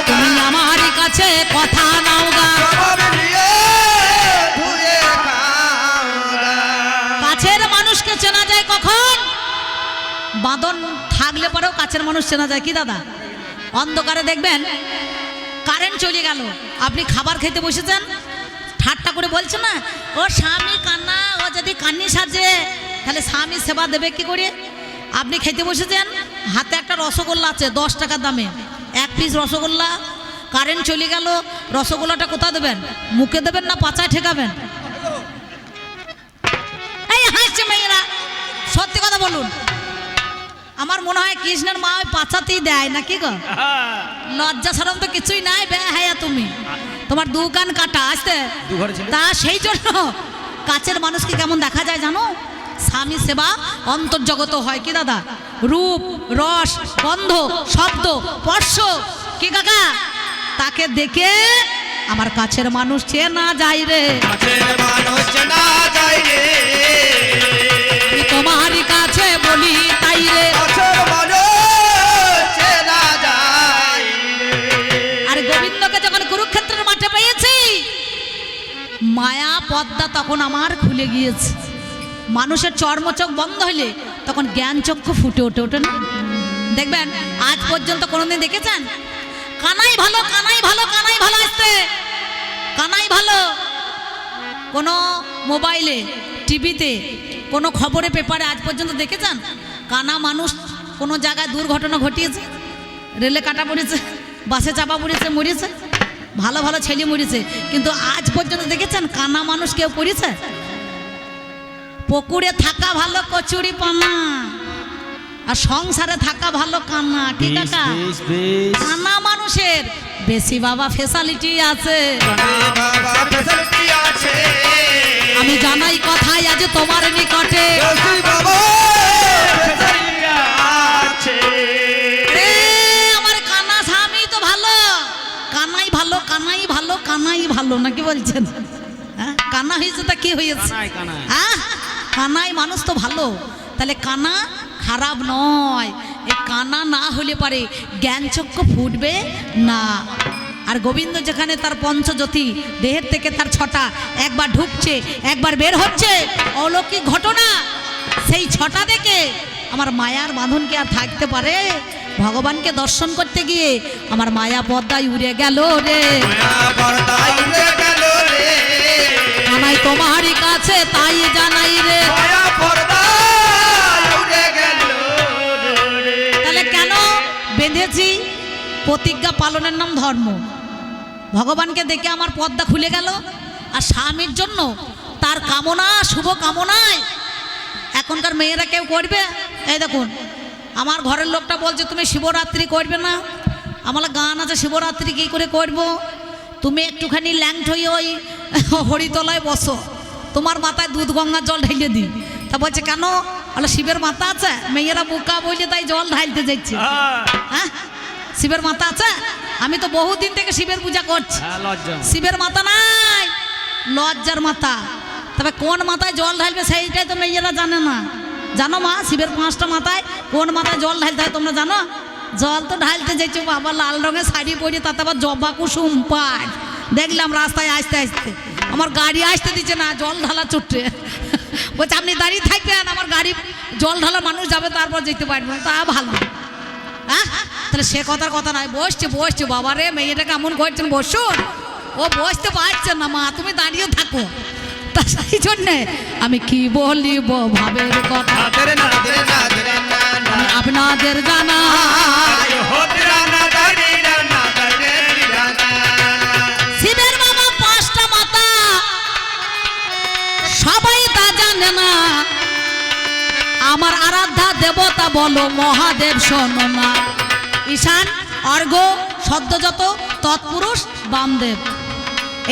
তুমি আমার কাছে কথা নাও গা। কাছের মানুষকে চেনা যায় কখন? বাঁধন থাকলে পরেও কাছের মানুষ চেনা যায় কি দাদা? অন্ধকারে দেখবেন কারেন্ট চলে গেল, আপনি খাবার খেতে বসেছেন, ঠাট্টা করে বলছে না, ও স্বামী কান্না, ও যদি কান্নি সাজে তাহলে স্বামী সেবা দেবে কি করে? আপনি খেতে বসেছেন, হাতে একটা রসগোল্লা আছে 10 টাকা দামে, 1 পিস রসগোল্লা, কারেন্ট চলে গেল, রসগোল্লাটা কোথায় দেবেন? মুখে দেবেন না পাছায় ঠেকাবেন? এই হাসছে মেয়েরা, সত্যি কথা বলুন। আমার মনে হয় কৃষ্ণের মা ওই পাছাতেই দেয়, নাকি গো? লজ্জা সরম তো কিছুই নাই, বে হ্যাঁ তুমি, তোমার 2 কান কাটা আসতে তা, সেই জন্য কাছের মানুষকে কেমন দেখা যায় জানো? স্বামী সেবা অন্তর্জগত হয় কি দাদা? রূপ, রস, গন্ধ, শব্দ, স্পর্শ, কি কাকা? তাকে দেখে আমার কাছের মানুষ চেনা যায় রে, তোমারই কাছে বলি তাই রে। আর গোবিন্দকে যখন কুরুক্ষেত্রের মাঠে পেয়েছি, মায়া পদ্মা তখন আমার খুলে গিয়েছে। মানুষের চর্মচোখ বন্ধ হলে তখন জ্ঞান চক্ষু ফুটে ওঠে, ওঠে না? দেখবেন আজ পর্যন্ত কোনোদিন দেখেছেন কানাই ভালো, কানাই ভালো, কানাই ভালো আসতে, কানাই ভালো? কোনো মোবাইলে, টিভিতে, কোনো খবরে, পেপারে আজ পর্যন্ত দেখেছেন কানা মানুষ কোনো জায়গায় দুর্ঘটনা ঘটিয়েছে? রেলে কাটা পড়েছে, বাসে চাপা পড়েছে, মরেছে, ভালো ভালো ছেলে মরেছে, কিন্তু আজ পর্যন্ত দেখেছেন কানা মানুষ কেউ পড়েছে? পুকুরে থাকা ভালো কচুরি পানা, আর সংসারে থাকা ভালো কানা, কি কাকা? কানা মানুষের বেশি বাবা ফেসালিটি আছে। বাবা ফেসিলিটি আছে আমি জানাই কথাই আজ তোমার নিকটে, বেশি বাবা ফেসিলিটি আছে এ আমার কানা স্বামী তো ভালো, কানাই ভালো, কানাই ভালো, কানাই ভালো নাকি বলছেন? হ্যাঁ, কানা হয়েছে তা কি হয়েছে? হ্যাঁ, কানাই মানুষ তো ভালো, তাহলে কানা খারাপ নয়। এই কানা না হলে পারে জ্ঞানচক্ষু ফুটবে না। আর গোবিন্দ যেখানে তার পঞ্চজ্যোতি দেহের থেকে তার ছটা একবার ঢুকছে একবার বের হচ্ছে, অলৌকিক ঘটনা, সেই ছটা দেখে আমার মায়ার বাঁধন কি আর থাকতে পারে? ভগবানকে দর্শন করতে গিয়ে আমার মায়া পদ্মায় উড়ে গেল রে, মায়া পর্দায় উড়ে গেল রে কানাই তোমারই কাছে তাই জানাই রে। মায়া পর্দায় উড়ে গেল রে তাহলে কেন বেঁধেছি? প্রতিজ্ঞা পালনের নাম ধর্ম। ভগবানকে দেখে আমার পর্দা খুলে গেল, আর স্বামীর জন্য তার কামনা, শুভ কামনায় এখনকার মেয়েরা কেউ করবে? এই দেখুন, আমার ঘরের লোকটা বলছে তুমি শিবরাত্রি করবে না। আমার গান আছে, শিবরাত্রি কী করে করব? তুমি একটুখানি ল্যাংট হয়ে ওই হরিতলায় বসো, তোমার মাথায় দুধ গঙ্গার জল ঢেলে দিই। তা বলছে কেন? বলে শিবের মাথা আছে, মেয়েরা বোকা বলছে তাই জল ঢালতে যাচ্ছে। হ্যাঁ, শিবের মাথা আছে? আমি তো বহুদিন থেকে শিবের পূজা করছি। শিবের মাথা নাই, লজ্জার মাথা। তবে কোন মাথায় জল ঢালবে সেইটাই তো মেয়েরা জানে না। জানো মা, শিবের 5টা মাথায় কোন মাথায় জল ঢালতে হয় তোমরা জানো? জল তো ঢালতে যাইছো বাবা, লাল রঙের শাড়ি পরে, তাতে আবার জবা কুসুম পায়। দেখলাম রাস্তায় আসতে আসতে, আমার গাড়ি আসতে দিচ্ছে না, জল ঢালা চুটে। বলছে আপনি দাঁড়িয়ে থাকবেন, আমার গাড়ি জল ঢালা মানুষ যাবে, তারপর যেতে পারবেন। তা ভালো। হ্যাঁ, তাহলে সে কথার কথা নয়। বসছে বসছে বাবা রে, মেয়েটা কেমন করছেন, বসুন। ও বসতে পারছেন না মা, তুমি দাঁড়িয়ে থাকো। তা সেই জন্যে আমি কি বলিব ভাবের কথা, তেরে না তেরে না তেরে না না আমি আপনাদের জানা। হোতরা না দাঁড়িয়ে না দাঁড়িয়ে না শিবের বাবা 5টা মাথা, সবাই তা জানে না। আমার আরাধ্যা দেবতা বলো মহাদেব শোনো না। ঈশান, অর্ঘ, সদ্যজাত, তৎপুরুষ, বামদেব।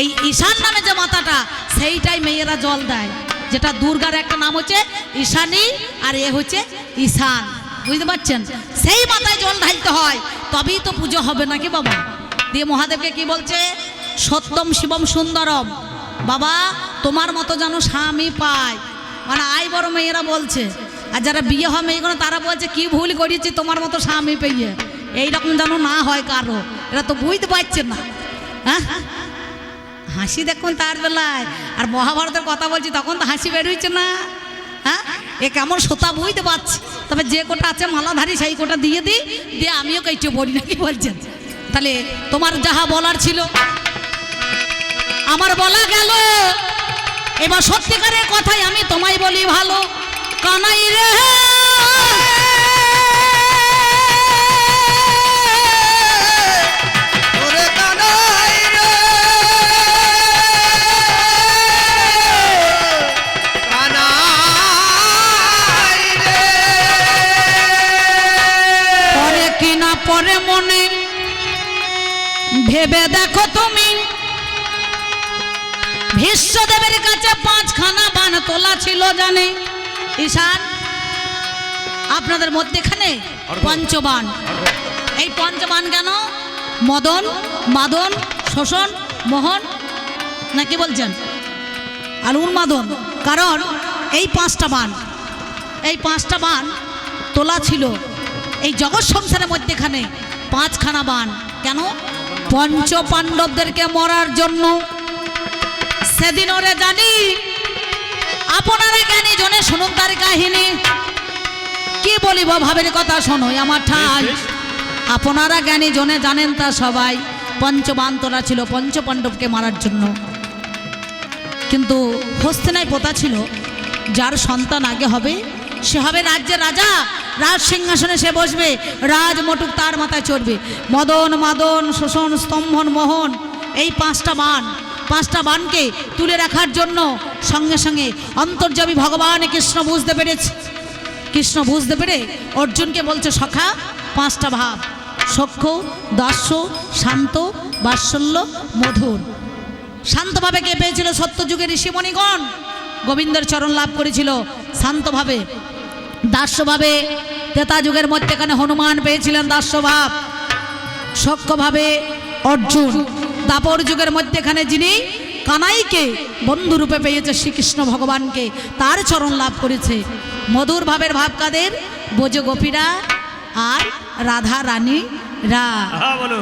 এই ঈশান নামে যে মাথাটা, সেইটাই মেয়েরা জল দেয়। যেটা দুর্গার একটা নাম হচ্ছে ঈশানী, আর এ হচ্ছে ঈশান, বুঝতে পারছেন? সেই মাথায় জল ঢালতে হয়, তবেই তো পুজো হবে নাকি বাবা? দিয়ে মহাদেবকে কি বলছে? সত্যম শিবম সুন্দরম, বাবা তোমার মতো যেন স্বামী পায়। মানে আই বড় মেয়েরা বলছে, আর যারা বিয়ে হয় মেয়েগুলো তারা বলছে কি ভুল করেছি তোমার মতো স্বামী পেয়ে, এইরকম যেন না হয় কারো। এরা তো বুঝতে পারছে না। হ্যাঁ, হাসি দেখুন তার বেলায়, আর মহাভারতের কথা বলছি তখন তো হাসি বেরোচ্ছে না। হ্যাঁ, এ কেমন শ্রোতা বুঝতে পারছি। তবে যে কোটা আছে মালাধারী সেই কোটা দিয়ে দিই, দিয়ে আমিও কেটে বলি না, কি বলছেন? তাহলে তোমার যাহা বলার ছিল আমার বলা গেল। এবার সত্যিকারের কথাই আমি তোমায় বলি ভালো, কানাই রে ওরে কানাই রে কানাই রে পরে কিনা পরে মনে ভেবে দেখো তুমি, ভীষ্মদেবের কাছে 5খানা বান তোলা ছিল জানে। ঈশান, আপনাদের মধ্যেখানে পঞ্চবান। এই পঞ্চবান কেন? মদন, মাদন, শোষণ, মোহন, নাকি বলছেন? আর উন্মাদন। কারণ এই 5টা বান, এই 5টা বান তোলা ছিল এই জগৎ সংসারের মধ্যেখানে। 5খানা বান কেন? পঞ্চ পাণ্ডবদেরকে মরার জন্য। সেদিন ওরে জানি, আপনারা জ্ঞানী জনে শুনুন তার কাহিনী। কি বলিব ভাবের কথা শোনো আমার ঠাই। আপনারা জ্ঞানী জনে জানেন তা সবাই। পঞ্চবান তোলা ছিল পঞ্চ পাণ্ডবকে মারার জন্য। কিন্তু হস্তিনায় পোতা ছিল, যার সন্তান আগে হবে সে হবে রাজ্যের রাজা, রাজ সিংহাসনে সে বসবে, রাজ মটুক তার মাথায় চড়বে। মদন, মাদন, শোষণ, স্তম্ভন, মোহন, এই 5টা বান, 5টা বানকে তুলে রাখার জন্য সঙ্গে সঙ্গে অন্তর্যামী ভগবান কৃষ্ণ বুঝতে পেরেছে। কৃষ্ণ বুঝতে পেরে অর্জুনকে বলছে, সখা 5টা ভাব, সখ্য, দাস্য, শান্ত, বাৎসল্য, মধুর। শান্তভাবে কে পেয়েছিল? সত্যযুগের ঋষিমণিগণ গোবিন্দের চরণ লাভ করেছিল শান্তভাবে। দাস্যভাবে ত্রেতা যুগের মধ্যেখানে হনুমান পেয়েছিলেন দাস্যভাব। সখ্যভাবে অর্জুন। দাপর যুগের মধ্যেখানে যিনি কানাইকে বন্ধুরূপে পেয়েছে শ্রীকৃষ্ণ ভগবানকে, তার চরণ লাভ করেছে। মধুর ভাবের ভাব কাদের? ব্রজ গোপীরা আর রাধা রানী রা।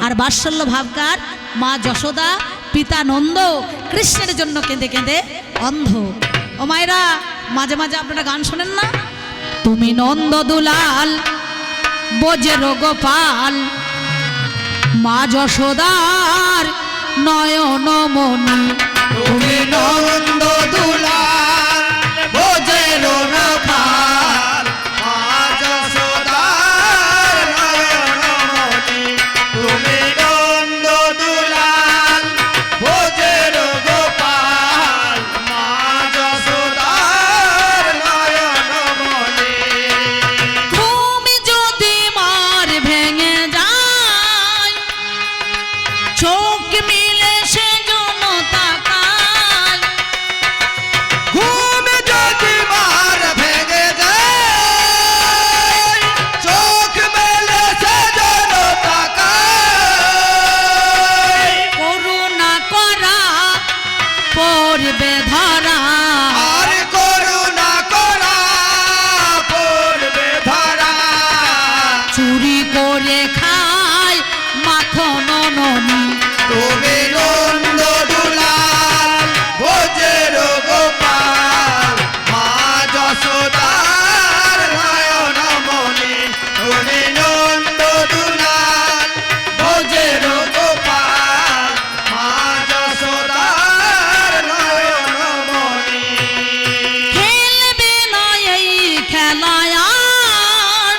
আর বাৎসল্য ভাবকার মা যশোদা, পিতা নন্দ কৃষ্ণের জন্য কেঁদে কেঁদে অন্ধ। ও মায়েরা, মাঝে মাঝে আপনারা গান শোনেন না? তুমি নন্দ দুলাল ব্রজের গোপাল, মা যশোদার নয়ন মনি। তুমি নন্দ দুলাল ব্রজের গোপাল, মা যশোদার নয়নমণি। তুমি নন্দ দুলাল ব্রজের গোপাল, মা যশোদার নয়নমণি। তুমি যদি মার ভেঙে যায়, চোখ মিলে সে জন তাকায়। ঘুম যদি মার ভেঙে যায়, চোখ মেলে সে যেন তাকায়। করুণা করা পড়বে ধরা, আর করুণা করা পড়বে ধরা। চুরি করে খায় মাখন ননি। তুমি নন্দ দুলাল ব্রজের গোপাল, মা যশোদার নয়নমণি। তুমি নন্দ দুলাল ব্রজের গোপাল, মা যশোদার নয়নমণি। খেলবে না এই খেলায় আর,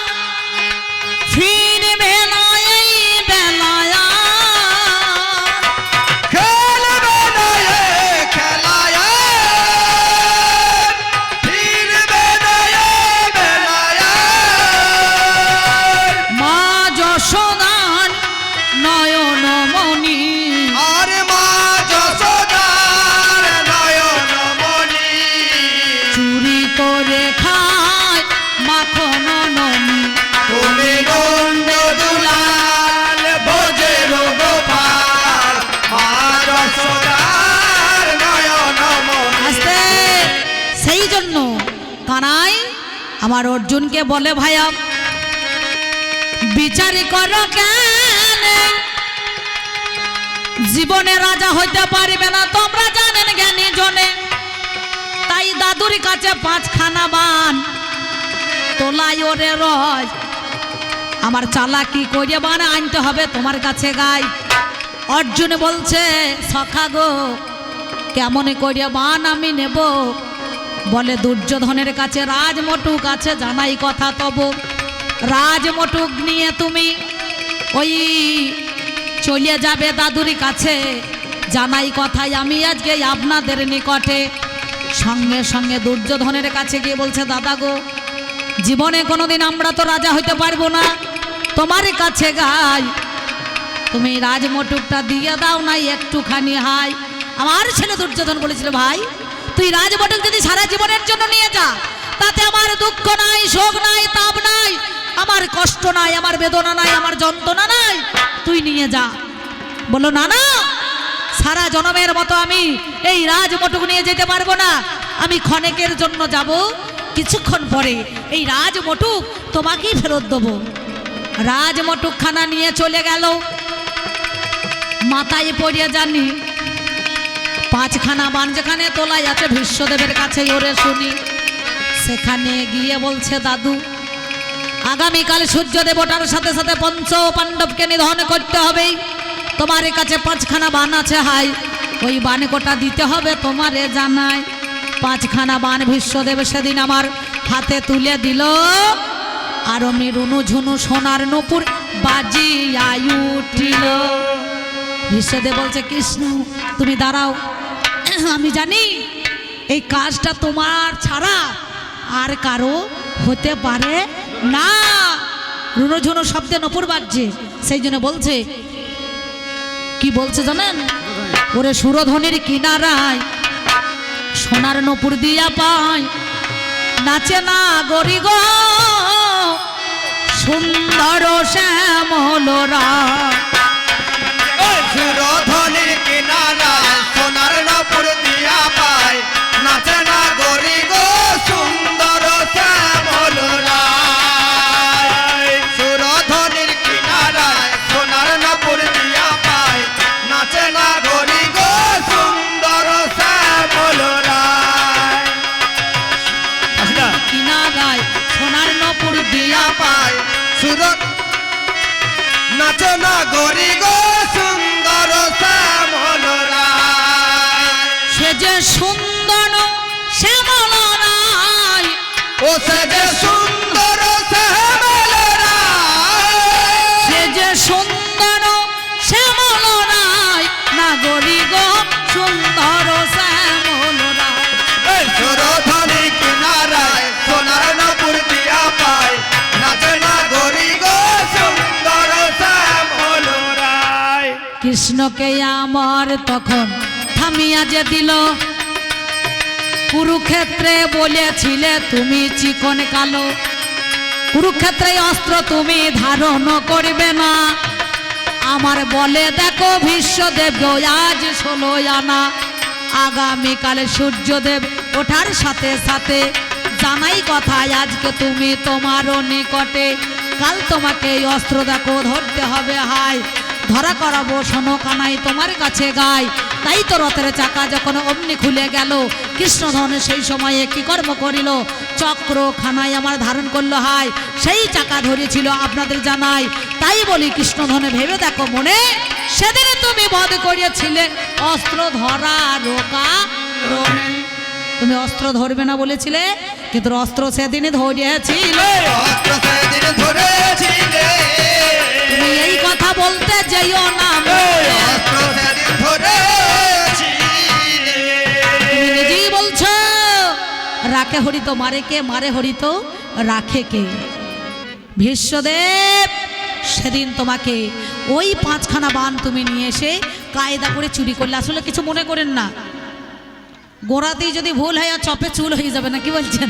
ফিরবে না এই বেলায় আর। খেলবে না এ খেলায় আর, ফিরবে না এ বেলায় আর। মা যশোদার নয়নমণি। আর মা যশোদার নয়নমণি। চুরি করে খায় মাখন ননি। তুমি নন্দ দুলাল ব্রজের গোপাল, মা যশোদার নয়নমণি। আস্তে। সেই জন্য কানাই আমার অর্জুনকে বলে, ভাইয়া বিচার করো কেন, জীবনে রাজা হইতে পারবে না তোমরা জানেন জ্ঞানী জনে। তাই দাদুর কাছে 5খানা বান তোলাই ওরে রয়, আমার চালাকি করে বান আনতে হবে তোমার কাছে গাই। অর্জুন বলছে, সখা গো কেমন করে বান আমি নেব? বলে, দুর্যোধনের কাছে রাজমটুক আছে, জানাই কথা তব। রাজমটুক নিয়ে তুমি ওই চলে যাবে দাদুর কাছে, জানাই কথাই আমি আজকে আপনাদের নিকটে। সঙ্গে সঙ্গে দুর্যোধনের কাছে গিয়ে বলছে, দাদা গো জীবনে কোনোদিন আমরা তো রাজা হইতে পারবো না, তোমার কাছে গাই তুমি রাজমটুকটা দিয়ে দাও না একটুখানি হাই। আমার ছেলে দুর্যোধন বলেছিল, ভাই তুই রাজমটুক যদি সারা জীবনের জন্য নিয়ে যা, তাতে আমার দুঃখ নাই, শোক নাই, তাপ নাই, আমার কষ্ট নাই, আমার বেদনা নাই, আমার যন্ত্রণা নাই, তুই নিয়ে যা। বলো, না না, সারা জনমের মতো আমি এই রাজমটুক নিয়ে যেতে পারবো না, আমি ক্ষণেকের জন্য যাব, কিছুক্ষণ পরে এই রাজমটুক তোমাকেই ফেরত দেবো। রাজমটুক খানা নিয়ে চলে গেল, মাথায় পড়িয়ে জানি 5খানা বান যেখানে তোলাই আছে ভীষ্মদেবের কাছে ওরে শুনি। সেখানে গিয়ে বলছে, দাদু আগামীকাল সূর্যদেব ওঠার সাথে সাথে পঞ্চ পাণ্ডবকে নিধন করতে হবে, তোমার কাছে 5খানা বান আছে, হাই ওই বান কোটা দিতে হবে তোমারে জানাই। 5খানা বান ভীষ্মদেব সেদিন আমার হাতে তুলে দিল, আর অমনি রুনু ঝুনু সোনার নূপুর বাজিয়া উঠিল। ভীষ্মদেব বলছে, কৃষ্ণ তুমি দাঁড়াও, আমি জানি এই কাজটা তোমার ছাড়া আর কারো হতে পারে না। রুনো ঝুনো শব্দে নপুর বাজছে, সেই জন্য বলছে, কি বলছে জানেন? ওরে সুরধ্বনির কিনারায় সোনার নপুর দিয়া পায়, নাচে না গরি গো সুন্দর শ্যামলরা। সুরধ্বনির কিনারায় সোনার নপুর দিয়া পায়, নাচে না গরি গো সুন্দর শ্যামল রায়। সুরধ্বনির কিনারায় সোনার নপুর দিয়া পায়, নাচে না গরি গো সুন্দর শ্যামল রায়। কিনারায় সোনার নপুর দিয়া পায় সুর নাচে না গরি গো সুন্দর শ্যামল রায়। সে যে সুন্দর শ্যামলরায়, ও সে যে সুন্দর শ্যামল রায়। সে যে সুন্দর শ্যামলরায়, নাগরি গো সুন্দর শ্যামলরায়। এই সুরধ্বনি কিনারায় সোনার নপুর দিয়া পায়, নাচে না গরি গো সুন্দর শ্যামল রায়। কৃষ্ণকে আমার তখন থামিয়া যে দিল, কুরুক্ষেত্রে বলেছিলে তুমি চিকন কালো, কুরুক্ষেত্রে অস্ত্র তুমি ধারণ করবে না। আমার বলে দেখো ভীষ্মদেব আজ 16 আনা, আগামীকালে সূর্যদেব ওঠার সাথে সাথে জানাই কথা আজকে তুমি তোমারও নিকটে, কাল তোমাকে এই অস্ত্র দেখো ধরতে হবে হাই, ধরা করাবো শোনো কানাই তোমার কাছে গাই। তাই তো রথের চাকা যখন অমনি খুলে গেল, কৃষ্ণধন সেই সময়ে কি কর্ম করিল, চক্র খানায় আমার ধারণ করলো হাই, সেই চাকা ধরেছিল আপনাদের জানাই। তাই বলি কৃষ্ণধনে ভেবে দেখো মনে, সেদিন তুমি বধ করিয়েছিলে অস্ত্র ধরা রোকা রোনে। তুমি অস্ত্র ধরবে না বলেছিলে, কিন্তু অস্ত্র সেদিনে ধরিয়েছিলে। অস্ত্র সেদিন ধরেছিলে, তুমি এই কথা বলতে যেও না মনে। অস্ত্র সেদিন ধরেছিলে। তুমি নিজেই বলছো রাখে হরিত মারে কে, মারে হরিত রাখে কে। ভীষ্মদেব সেদিন তোমাকে ওই 5খানা বান তুমি নিয়ে এসে কায়দা করে চুরি করলে। আসলে কিছু মনে করেন না, গোড়াতেই যদি ভুল হয় আর চপে চুল হয়ে যাবে না, কি বলছেন?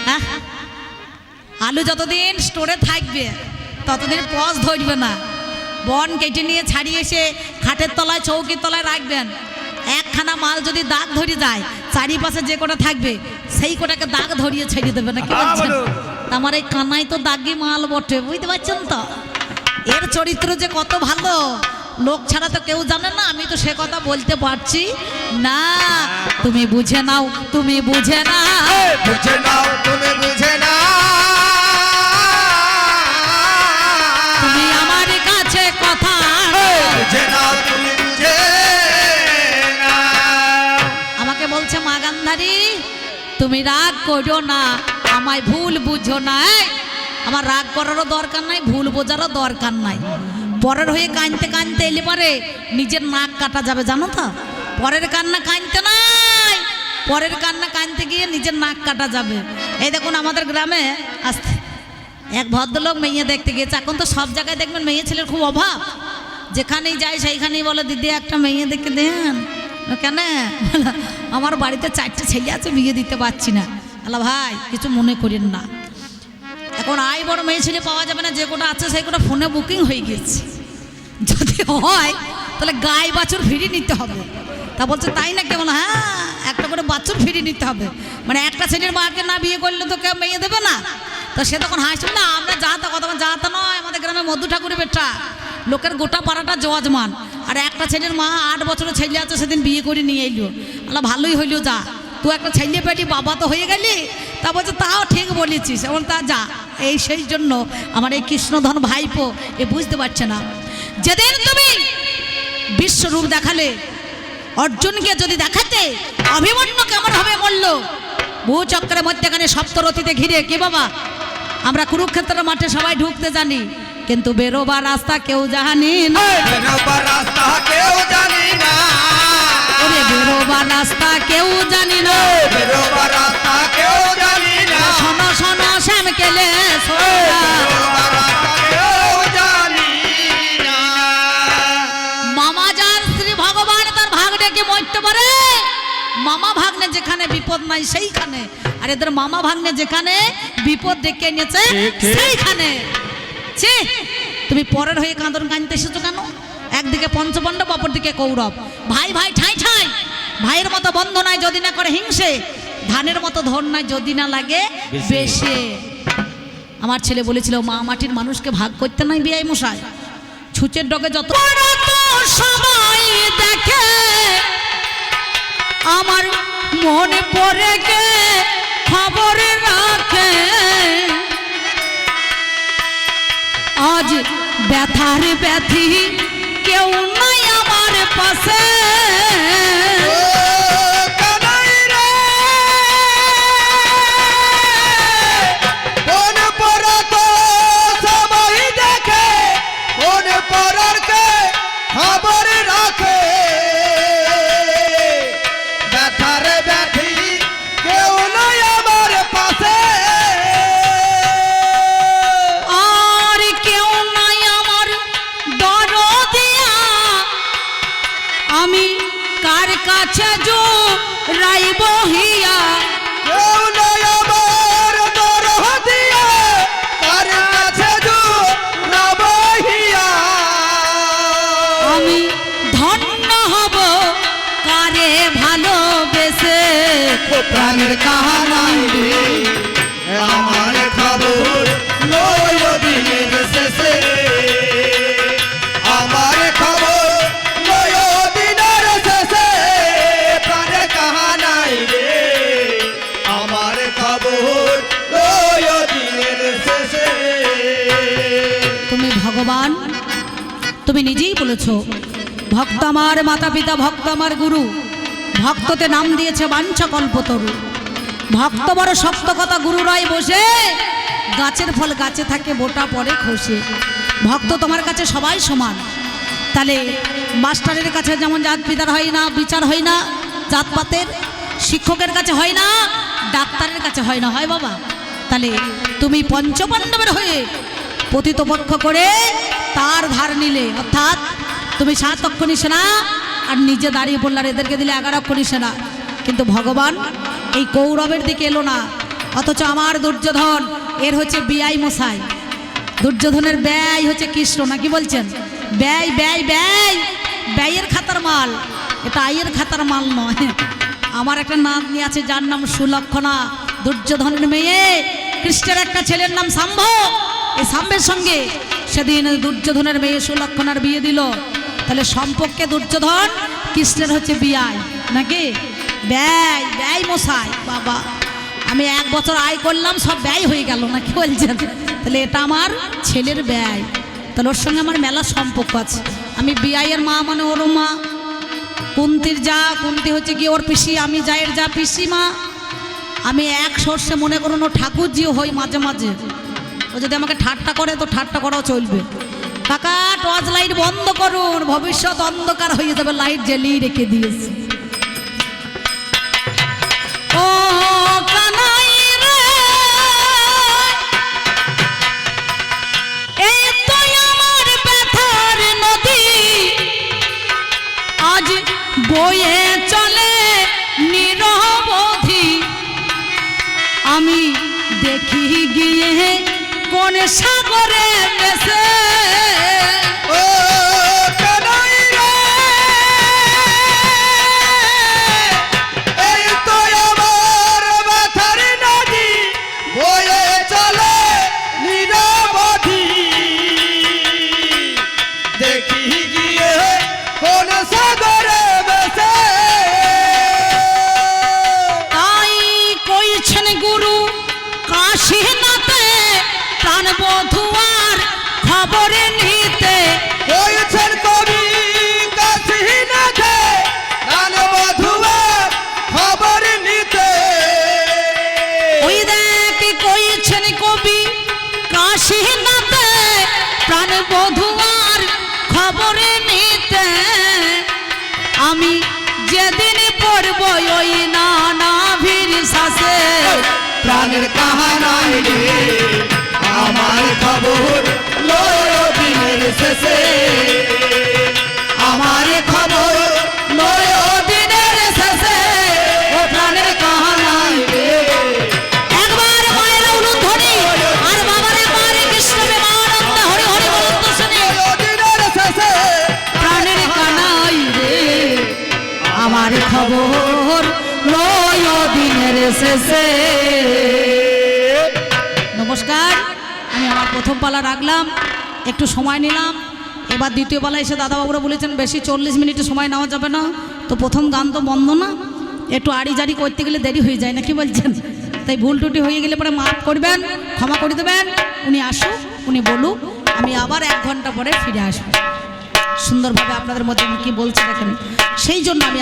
হ্যাঁ, আলু যতদিন স্টোরে থাকবে ততদিন পজ ধরবে না। বন কেটে নিয়ে ছাড়িয়ে এসে খাটের তলায় চৌকির তলায় রাখবেন। একখানা মাল যদি দাগ ধরে যায়, চারিপাশে যে কোটা থাকবে সেই কোটাকে দাগ ধরিয়ে ছেড়ে দেবে না, কি বলছেন? আমার এই কানাই তো দাগি মাল বটে, বুঝতে পারছেন তো? এর চরিত্র যে কত ভালো, লোক ছাড়া তো কেউ জানে না। আমি তো সে কথা বলতে পারছি না। তুমি বুঝে নাও, তুমি বুঝে না, বুঝে নাও তুমি বুঝে না, তুমি আমার কাছে কথা বুঝে নাও তুমি বুঝে না। আমাকে বলছে মা গান্ধারী তুমি রাগ করো না, আমায় ভুল বুঝো না। এই, আমার রাগ করারও দরকার নাই, ভুল বোঝারও দরকার নাই। পরের হয়ে কাঁদতে কাঁদতে এলে পরে নিজের নাক কাটা যাবে, জানো তো? পরের কান্না কাঁদতে নাই, পরের কান্না কাঁদতে গিয়ে নিজের নাক কাটা যাবে। এই দেখুন আমাদের গ্রামে আসতে এক ভদ্রলোক মেয়ে দেখতে গিয়েছে। এখন তো সব জায়গায় দেখবেন মেয়ে ছেলের খুব অভাব, যেখানেই যায় সেইখানেই বলে দিদি একটা মেয়ে দেখে দেন। কেন? আমার বাড়িতে 4টে ছেলে আছে, বিয়ে দিতে পারছি না। আল্লাহ ভাই কিছু মনে করেন না, এখন আই বড় মেয়ে ছেলে পাওয়া যাবে না, যে কোটা আছে সেই কোটা ফোনে বুকিং হয়ে গেছে। যদি হয় তাহলে গাই বাছুর ফিরিয়ে নিতে হবে। তা বলছে তাই না? কেমন? হ্যাঁ, একটা করে বাছুর ফিরিয়ে নিতে হবে। মানে একটা ছেলের মাকে না বিয়ে করলে তো কেউ মেয়ে দেবে না। তো সে তখন হাসবে না, আমরা যাতা কথা যাতা নয়, আমাদের গ্রামে মধু ঠাকুরের বেটা, লোকের গোটা পাড়াটা জজমান। আর একটা ছেলের মা 8 বছরের ছেলে আছে, সেদিন বিয়ে করে নিয়ে এলো। আল্লাহ ভালোই হইলো, যা তুই একটা ছেলে পেটি বাবা তো হয়ে গেলি। তা বলছে তাও ঠিক বলেছিস, এমন তা যা। এই সেই জন্য আমার এই কৃষ্ণধন ভাইপো এ বুঝতে পারছে না, যেদিন তুমি বিশ্বরূপ দেখালে, অর্জুনকে যদি দেখাতে, অভিমন্যু কেমন হবে বললো। ভূচক্রের মধ্যেখানে সপ্তরথীতে ঘিরে কি বাবা, আমরা কুরুক্ষেত্রের মাঠে সবাই ঢুকতে জানি, কিন্তু বেরোবার রাস্তা কেউ জানি না। বেরোবার রাস্তা কেউ জানি না, ওরে বেরোবার রাস্তা কেউ জানি না, বেরোবার রাস্তা কেউ জানি না, শোনো শোনো শ্যাম কেলে বেরোবার রাস্তা মামা ভাগ্নে যেখানে বিপদ নাই সেইখানে, আর এদের মামা ভাগ্নে যেখানে বিপদ ডেকে এনেছে সেইখানে। ছি, তুমি পরের হয়ে কাঁদন কাঁদতে এসেছো কেন? একদিকে পঞ্চপাণ্ডব, অপরদিকে কৌরব, ভাই ভাই ঠাই ঠাই। ভাইয়ের মতো বন্ধ নাই যদি না করে হিংসে, ধানের মতো ধন নাই যদি না লাগে বেশে। আমার ছেলে বলেছিল মা মাটির মানুষকে ভাগ করতে নাই বিয়াই মশাই, ছুঁচের ডগে যত সবাই দেখে আমার মনে পড়ে গে খবর রাখে। আজ ব্যথার ব্যথি কেউ নাই আমার পাশে। খবর রাখে ব্যথার ব্যথি কেউ নাই আমার পাশে। আর কেউ নাই আমার দরদিয়া, আমি কার কাছে জো রাইব হিয়া। কেউ নাই আমার দরদিয়া, কার কাছে জুড়াব হিয়া। আমি ধন্য হব কারে ভালোবেসে। প্রাণের কাহানাই রে আমার খবর লয় দিনের শেষে। আমার খবর লয় দিনের শেষে। প্রাণের কাহানাই রে আমার খবর লয় দিনের শেষে। তুমি ভগবান, তুমি নিজেই বলেছ ভক্ত আমার মাতা পিতা, ভক্ত আমার গুরু, ভক্ততে নাম দিয়েছে বাঞ্ছা কল্পতরু। ভক্ত বড় শক্ত কথা, গুরু রয় বসে, গাছের ফল গাছে থাকে বোটা পরে খসে। ভক্ত তোমার কাছে সবাই সমান। তাহলে মাস্টারের কাছে যেমন জাত পিতার হয় না, বিচার হয় না জাতপাতের, শিক্ষকের কাছে হয় না, ডাক্তারের কাছে হয় না, হয় বাবা? তাহলে তুমি পঞ্চপাণ্ডবের হয়ে পতিতপক্ষ করে তার ধার নিলে, অর্থাৎ তুমি 7 অক্ষণী সেনা আর নিজে দাঁড়িয়ে পড়লার, এদেরকে দিলে 11 অক্ষণী সেনা। কিন্তু ভগবান এই কৌরবের দিকে এলো না, অথচ আমার দুর্যোধন এর হচ্ছে বিআই মশাই। দুর্যোধনের ব্যয় হচ্ছে কৃষ্ণ, না কি বলছেন? ব্যয় ব্যয় ব্যয়, ব্যয়ের খাতার মাল, এটা আয়ের খাতার মাল নয়। আমার একটা নাতনি আছে যার নাম সুলক্ষণা, দুর্যোধনের মেয়ে। কৃষ্ণের একটা ছেলের নাম শাম্ভ, এই শাম্ভের সঙ্গে সেদিন দুর্যোধনের মেয়ে সুলক্ষণার বিয়ে দিল। তাহলে সম্পর্কে দুর্যোধন, কৃষ্ণের হচ্ছে বিয়াই, নাকি? ব্যয় ব্যয় মশাই বাবা, আমি 1 বছর আয় করলাম সব ব্যয় হয়ে গেল, নাকি বলছেন? তাহলে এটা আমার ছেলের ব্যয়, তাহলে ওর সঙ্গে আমার মেলা সম্পর্ক আছে। আমি বিয়াইয়ের মা মানে ওর মা, কুন্তির যা, কুন্তি হচ্ছে কি ওর পিসি, আমি জায়ের যা পিসি মা। আমি এক সর্ষে মনে করুন ও ঠাকুরজিও হই মাঝে মাঝে। ও যদি আমাকে ঠাট্টা করে তো ঠাট্টা করাও চলবে। কাকা টর্চ লাইট বন্ধ করুন, ভবিষ্যৎ অন্ধকার হয়ে যাবে, লাইট জ্বালিয়ে রেখে দিয়েছি। ও কানাই রে, এই তো আমার ব্যথার নদী, আজ বয়ে চলে নিরবধি। আমি দেখি গিয়ে কোন সাগরে মেশে। ও কানাই রে, এই তো আমার ব্যথার নদী, বয়ে চলে নিরবধি। দেখি গিয়ে কোন সাগরে মেশে। তাই কইছেন গুরু কাশীনাথে, প্রাণ বধুয়ার খবরে নিতে। কইছেন কবি কাশীনাথে, প্রাণ বধুয়ার খবর নিতে। ওই দেখ কইছেন কবি কাশীনাথে, প্রাণ বধুয়ার খবরে নিতে। আমি যেদিন পড়ব ওই নানাভির শ্বাসে। প্রাণের কাহানাই রে আমার খবর লয় দিনের শেষে। আমার খবর লয় দিনের শেষে। এসেছে। নমস্কার, আমি আমার প্রথম পালা রাখলাম, একটু সময় নিলাম। এবার দ্বিতীয় পালা এসে দাদাবাবুরা বলেছেন বেশি 40 মিনিটে সময় নেওয়া যাবে না, তো প্রথম গান তো বন্ধ না, একটু আড়ি জাড়ি করতে গেলে দেরি হয়ে যায় না, কি বলছেন? তাই ভুল টুটি হয়ে গেলে পরে মাফ করবেন, ক্ষমা করে দেবেন। উনি আসুক, উনি বলুক, আমি আবার 1 ঘন্টা পরে ফিরে আসবো সুন্দরভাবে আপনাদের মধ্যে কি বলছে দেখেন। সেই জন্য আমি